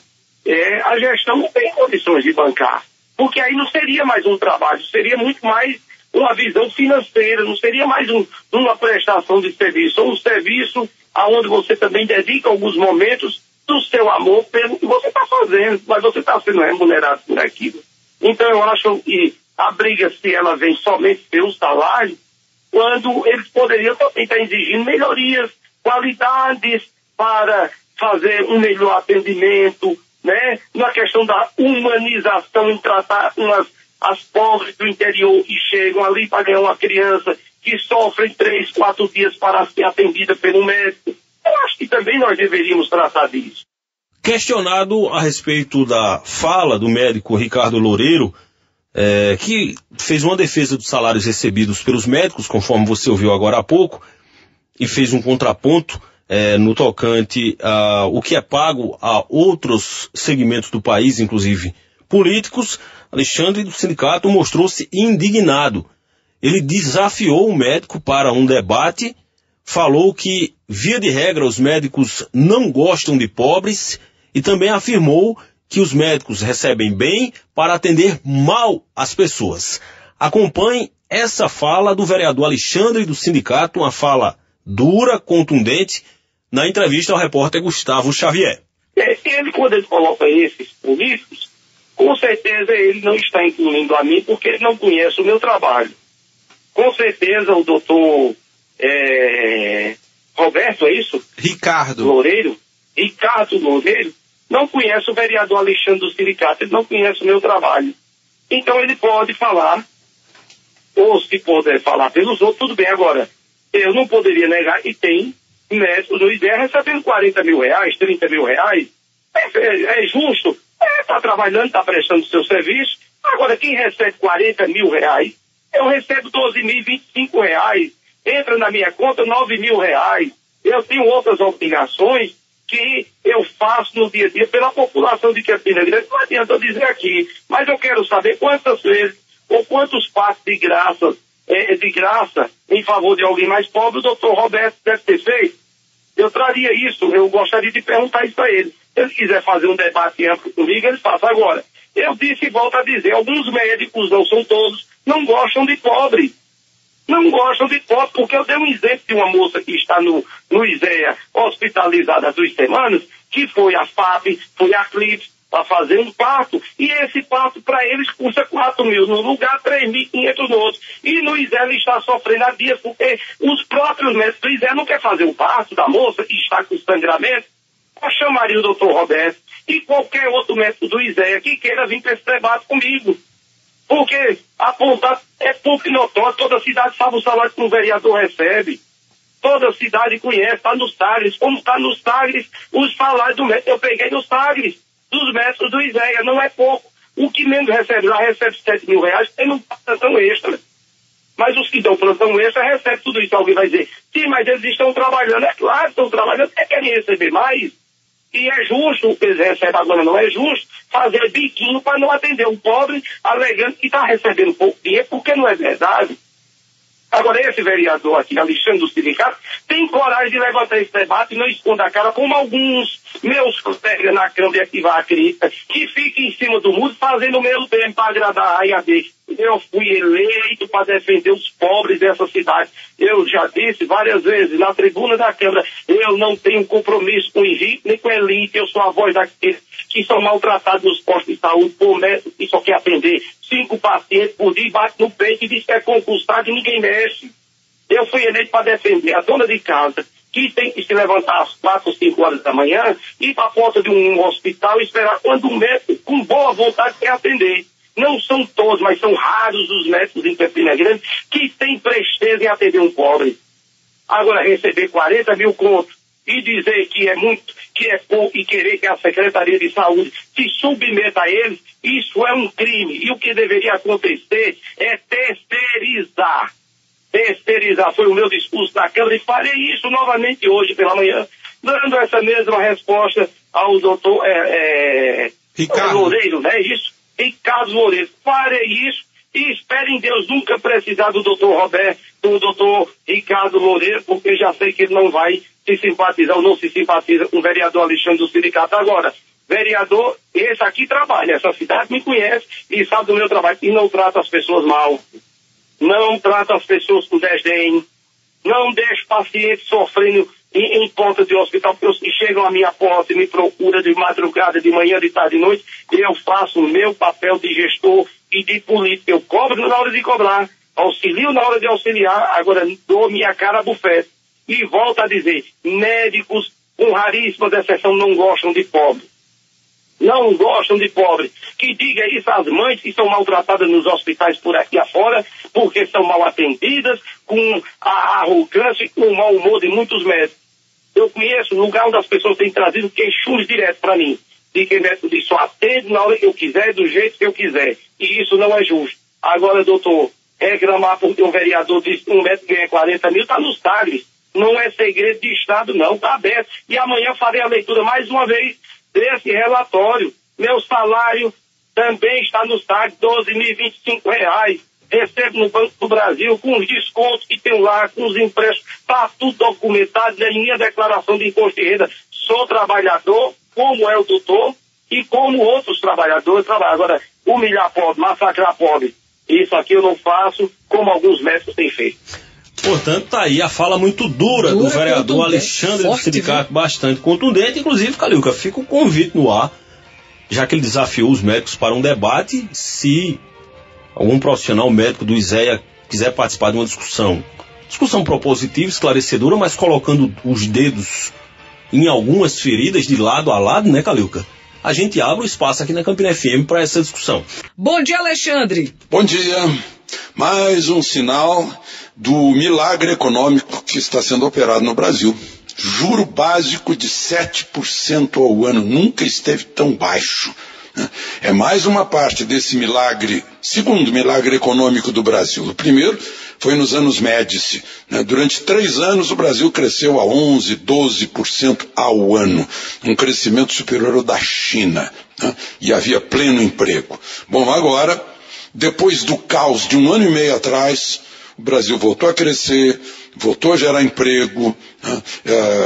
a gestão não tem condições de bancar. Porque aí não seria mais um trabalho, seria muito mais uma visão financeira, não seria mais uma prestação de serviço, ou um serviço aonde você também dedica alguns momentos do seu amor pelo que você está fazendo, mas você está sendo remunerado por aquilo. Então eu acho que a briga, se ela vem somente pelo salário, quando eles poderiam também estar exigindo melhorias, qualidades para fazer um melhor atendimento, né? Na questão da humanização em tratar as pobres do interior que chegam ali para ganhar uma criança que sofrem 3, 4 dias para ser atendida pelo médico. Eu acho que também nós deveríamos tratar disso. Questionado a respeito da fala do médico Ricardo Loureiro, que fez uma defesa dos salários recebidos pelos médicos, conforme você ouviu agora há pouco, e fez um contraponto no tocante ao que é pago a outros segmentos do país, inclusive políticos, Alexandre do sindicato mostrou-se indignado. Ele desafiou o médico para um debate, falou que, via de regra, os médicos não gostam de pobres e também afirmou que os médicos recebem bem para atender mal as pessoas. Acompanhe essa fala do vereador Alexandre do sindicato, uma fala dura, contundente, na entrevista ao repórter Gustavo Xavier. Ele, quando ele coloca esses políticos, com certeza ele não está incluindo a mim porque ele não conhece o meu trabalho. Com certeza o doutor Roberto, é isso? Ricardo Loureiro não conhece o vereador Alexandre do sindicato, ele não conhece o meu trabalho. Então ele pode falar, ou se puder falar pelos outros, tudo bem. Agora, eu não poderia negar que tem médicos no IDEA recebendo 40 mil reais, 30 mil reais. É justo, está trabalhando, está prestando seu serviço. Agora, quem recebe 40 mil reais, eu recebo 12.025 reais, entra na minha conta 9 mil reais. Eu tenho outras obrigações que eu faço no dia a dia pela população de Campina Grande. Não adianta eu dizer aqui, mas eu quero saber quantas vezes ou quantos passos de graça em favor de alguém mais pobre o doutor Roberto deve ter feito. Eu traria isso, eu gostaria de perguntar isso a ele. Se ele quiser fazer um debate amplo comigo, ele faça. Agora, eu disse e volto a dizer, alguns médicos, não são todos, não gostam de pobre. Não gostam de pobre, porque eu dei um exemplo de uma moça que está no ISEA hospitalizada há 2 semanas, que foi a FAP, foi a CLIPS, para fazer um parto, e esse parto para eles custa 4 mil no lugar, 3.500 no outro. E no ISEA ele está sofrendo há dias, porque os próprios médicos do ISEA não querem fazer o parto da moça que está com sangramento. Eu chamaria o doutor Roberto e qualquer outro médico do ISEA que queira vir para esse debate comigo. Porque apontar é pouco notório, toda cidade sabe o salário que um vereador recebe. Toda cidade conhece, está nos Sagres. Como está nos Sagres, os salários do médico, eu peguei nos Sagres, dos médicos do ISEA, não é pouco. O que menos recebe lá recebe 7 mil reais, tem um plantão extra. Mas os que dão plantão extra recebem tudo isso. Alguém vai dizer, sim, mas eles estão trabalhando. É claro, estão trabalhando, porque querem receber mais. E é justo, o que eles recebem agora não é justo, fazer biquinho para não atender o pobre, alegando que está recebendo pouco dinheiro, porque não é verdade. Agora, esse vereador aqui, Alexandre do sindicato, tem coragem de levantar esse debate e não esconda a cara, como alguns meus colegas na Câmara aqui vai acreditar, que fica em cima do muro fazendo o meu tempo para agradar a IAB. Eu fui eleito para defender os pobres dessa cidade. Eu já disse várias vezes na tribuna da Câmara, eu não tenho compromisso com o rico nem com a elite, eu sou a voz daqueles que são maltratados nos postos de saúde por médico que só quer atender 5 pacientes por dia, bate no peito e diz que é concursado e ninguém mexe. Eu fui eleito para defender a dona de casa, que tem que se levantar às 4 ou 5 horas da manhã, ir para a porta de um hospital e esperar quando um médico com boa vontade quer atender. Não são todos, mas são raros os médicos em Campina Grande que têm presteza em atender um pobre. Agora, receber 40 mil contos e dizer que é muito, que é pouco, e querer que a Secretaria de Saúde se submeta a eles, isso é um crime. E o que deveria acontecer é terceirizar. Terceirizar foi o meu discurso na Câmara e farei isso novamente hoje pela manhã, dando essa mesma resposta ao doutor Loureiro, não é isso? Ricardo Loureiro. Farei isso e espero em Deus nunca precisar do doutor Roberto, do doutor Ricardo Loureiro, porque já sei que ele não vai se simpatizar ou não se simpatiza com o vereador Alexandre do sindicato. Agora, vereador, esse aqui trabalha, essa cidade me conhece e sabe do meu trabalho e não trata as pessoas mal. Não trata as pessoas com desdém, não deixa pacientes sofrendo em porta de hospital, porque os que chegam à minha porta e me procuram de madrugada, de manhã, de tarde, de noite, eu faço o meu papel de gestor e de político. Eu cobro na hora de cobrar, auxilio na hora de auxiliar, agora dou minha cara a bufete. E volto a dizer, médicos, com raríssima exceção, não gostam de pobre. Não gostam de pobre. Que diga isso às mães que são maltratadas nos hospitais por aqui afora, porque são mal atendidas, com a arrogância e com o mau humor de muitos médicos. Eu conheço o lugar onde as pessoas têm trazido queixumes direto para mim. De que médico diz, só atende na hora que eu quiser, do jeito que eu quiser. E isso não é justo. Agora, doutor, reclamar porque um vereador diz que um médico ganha 40 mil, está nos TAGs. Não é segredo de Estado, não. Está aberto. E amanhã farei a leitura mais uma vez desse relatório. Meu salário também está nos TAGs, R$12.025. Recebo no Banco do Brasil, com os descontos que tem lá, com os empréstimos, está tudo documentado na minha declaração de imposto de renda. Sou trabalhador, como é o doutor, e como outros trabalhadores trabalham. Agora, humilhar pobre, massacrar pobre, isso aqui eu não faço, como alguns médicos têm feito. Portanto, tá aí a fala muito dura do vereador Alexandre do sindicato, bastante contundente. Inclusive, Caliuca, fica o convite no ar, já que ele desafiou os médicos para um debate, se algum profissional médico do ISEA quiser participar de uma discussão propositiva, esclarecedora, mas colocando os dedos em algumas feridas de lado a lado, né, Caliuca? A gente abre o espaço aqui na Campina FM para essa discussão. Bom dia, Alexandre. Bom dia. Mais um sinal do milagre econômico que está sendo operado no Brasil. Juro básico de 7% ao ano, nunca esteve tão baixo. É mais uma parte desse milagre, segundo milagre econômico do Brasil. O primeiro foi nos anos Médici. Durante 3 anos o Brasil cresceu a 11%, 12% ao ano. Um crescimento superior ao da China. E havia pleno emprego. Bom, agora, depois do caos de 1 ano e meio atrás, o Brasil voltou a crescer, voltou a gerar emprego,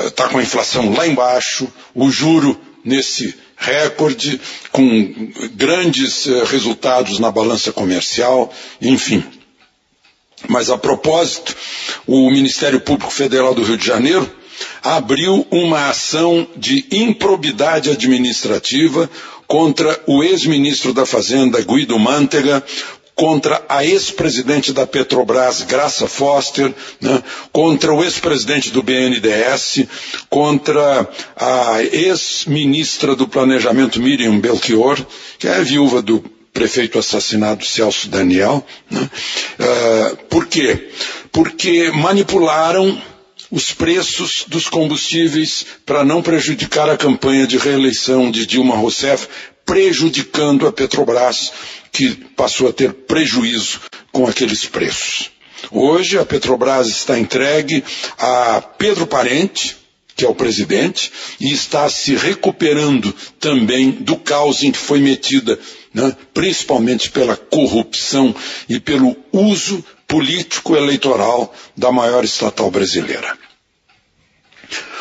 está com a inflação lá embaixo, o juro nesse recorde, com grandes resultados na balança comercial, enfim. Mas a propósito, o Ministério Público Federal do Rio de Janeiro abriu uma ação de improbidade administrativa contra o ex-ministro da Fazenda, Guido Mantega, contra a ex-presidente da Petrobras, Graça Foster, contra o ex-presidente do BNDES, contra a ex-ministra do Planejamento, Miriam Belchior, que é a viúva do prefeito assassinado Celso Daniel. Por quê? Porque manipularam os preços dos combustíveis para não prejudicar a campanha de reeleição de Dilma Rousseff, prejudicando a Petrobras, que passou a ter prejuízo com aqueles preços. Hoje a Petrobras está entregue a Pedro Parente, que é o presidente, e está se recuperando também do caos em que foi metida, principalmente pela corrupção e pelo uso político eleitoral da maior estatal brasileira.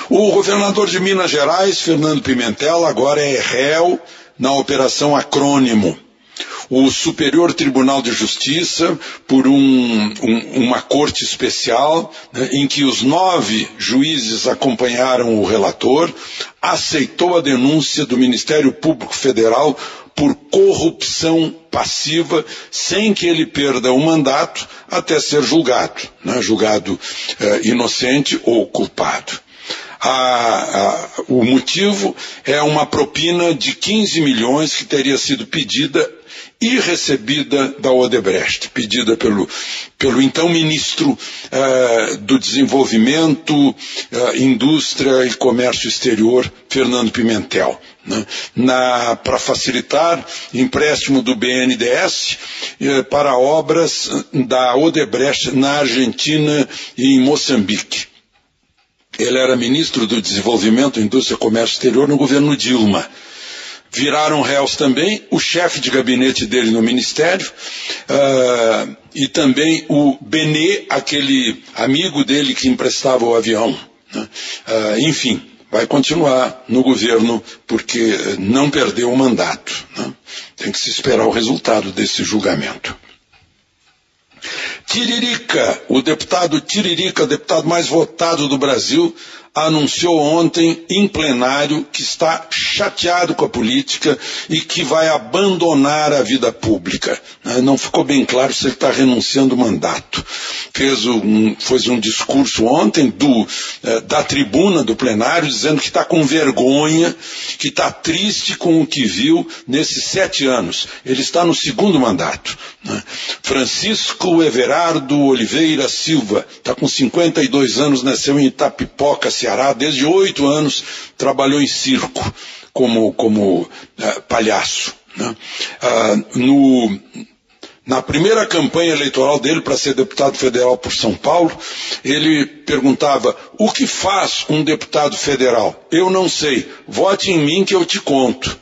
O governador de Minas Gerais, Fernando Pimentel, agora é réu na Operação Acrônimo. O Superior Tribunal de Justiça, por uma corte especial, em que os 9 juízes acompanharam o relator, aceitou a denúncia do Ministério Público Federal por corrupção passiva, sem que ele perda o mandato até ser julgado, julgado inocente ou culpado. O motivo é uma propina de 15 milhões que teria sido pedida e recebida da Odebrecht, pedida pelo então ministro do Desenvolvimento, Indústria e Comércio Exterior, Fernando Pimentel, né, para facilitar empréstimo do BNDES para obras da Odebrecht na Argentina e em Moçambique. Ele era ministro do Desenvolvimento, Indústria e Comércio Exterior no governo Dilma. Viraram réus também o chefe de gabinete dele no ministério e também o Benet, aquele amigo dele que emprestava o avião. Né? Enfim, vai continuar no governo porque não perdeu o mandato. Né? Tem que se esperar o resultado desse julgamento. Tiririca, o deputado Tiririca, deputado mais votado do Brasil, anunciou ontem em plenário que está chateado com a política e que vai abandonar a vida pública. Não ficou bem claro se ele está renunciando ao mandato. Fez um discurso ontem da tribuna do plenário dizendo que está com vergonha, que está triste com o que viu nesses 7 anos. Ele está no 2º mandato. Francisco Everardo Oliveira Silva, está com 52 anos, nasceu em Itapipoca, Ceará, desde 8 anos trabalhou em circo como palhaço. Né? Na primeira campanha eleitoral dele para ser deputado federal por São Paulo, ele perguntava: o que faz um deputado federal? Eu não sei, vote em mim que eu te conto.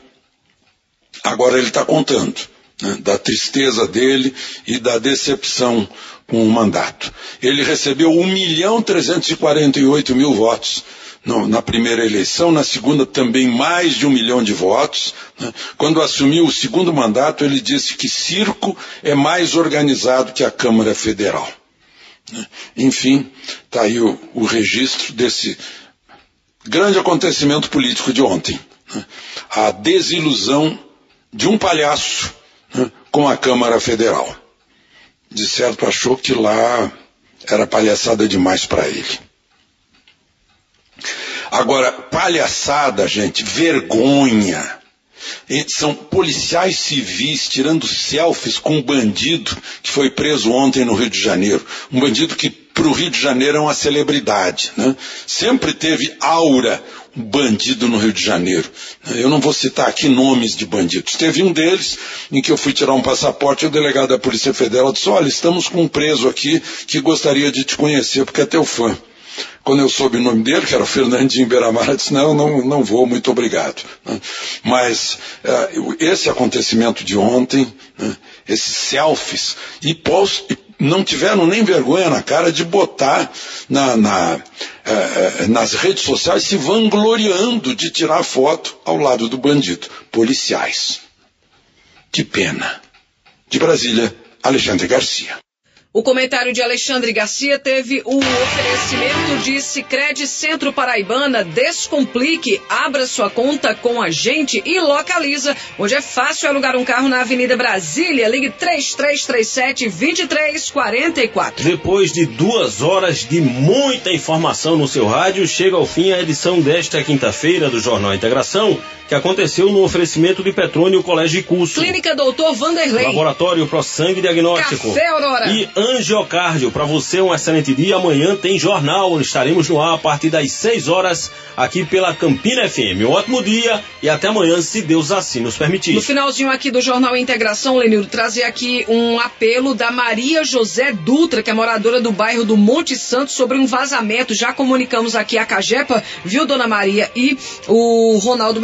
Agora ele está contando, né, da tristeza dele e da decepção com o mandato. Ele recebeu 1.348.000 votos na primeira eleição, na segunda também mais de 1 milhão de votos. Né? Quando assumiu o 2º mandato, ele disse que circo é mais organizado que a Câmara Federal. Né? Enfim, está aí o registro desse grande acontecimento político de ontem. Né? A desilusão de um palhaço, né, com a Câmara Federal. De certo achou que lá era palhaçada demais para ele. Agora, palhaçada, gente, vergonha. São policiais civis tirando selfies com um bandido que foi preso ontem no Rio de Janeiro. Um bandido que para o Rio de Janeiro é uma celebridade, né? Sempre teve aura um bandido no Rio de Janeiro. Eu não vou citar aqui nomes de bandidos. Teve um deles em que eu fui tirar um passaporte e o delegado da Polícia Federal disse: olha, estamos com um preso aqui que gostaria de te conhecer porque é teu fã. Quando eu soube o nome dele, que era o Fernandinho Beiramar, eu disse: não vou, muito obrigado. Mas esse acontecimento de ontem, esses selfies, não tiveram nem vergonha na cara de botar nas redes sociais se vangloriando de tirar foto ao lado do bandido. Policiais. Que pena. De Brasília, Alexandre Garcia. O comentário de Alexandre Garcia teve o oferecimento de Sicredi Centro Paraibana. Descomplique, abra sua conta com a gente e localiza, onde é fácil alugar um carro na Avenida Brasília. Ligue 3337-2344. Depois de 2 horas de muita informação no seu rádio, chega ao fim a edição desta quinta-feira do Jornal Integração, que aconteceu no oferecimento de Petrônio Colégio e Curso, Clínica Doutor Vanderlei, Laboratório ProSangue Diagnóstico, Café Aurora e Angiocárdio. Para você um excelente dia. Amanhã tem jornal, estaremos no ar a partir das 6 horas aqui pela Campina FM. Um ótimo dia e até amanhã, se Deus assim nos permitir. No finalzinho aqui do Jornal Integração, Lenildo, trazer aqui um apelo da Maria José Dutra, que é moradora do bairro do Monte Santo, sobre um vazamento. Já comunicamos aqui a Cagepa, viu, dona Maria? E o Ronaldo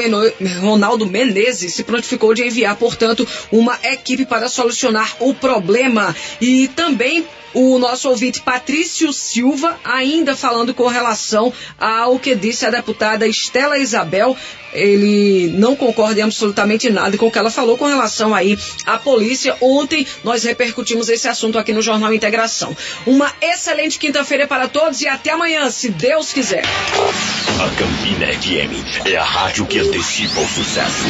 Menezes se prontificou de enviar, portanto, uma equipe para solucionar o problema. E também o nosso ouvinte Patrício Silva, ainda falando com relação ao que disse a deputada Estela Isabel. Ele não concorda em absolutamente nada com o que ela falou com relação aí à polícia. Ontem nós repercutimos esse assunto aqui no Jornal Integração. Uma excelente quinta-feira para todos e até amanhã, se Deus quiser. A Campina FM é a rádio que antecipa o sucesso.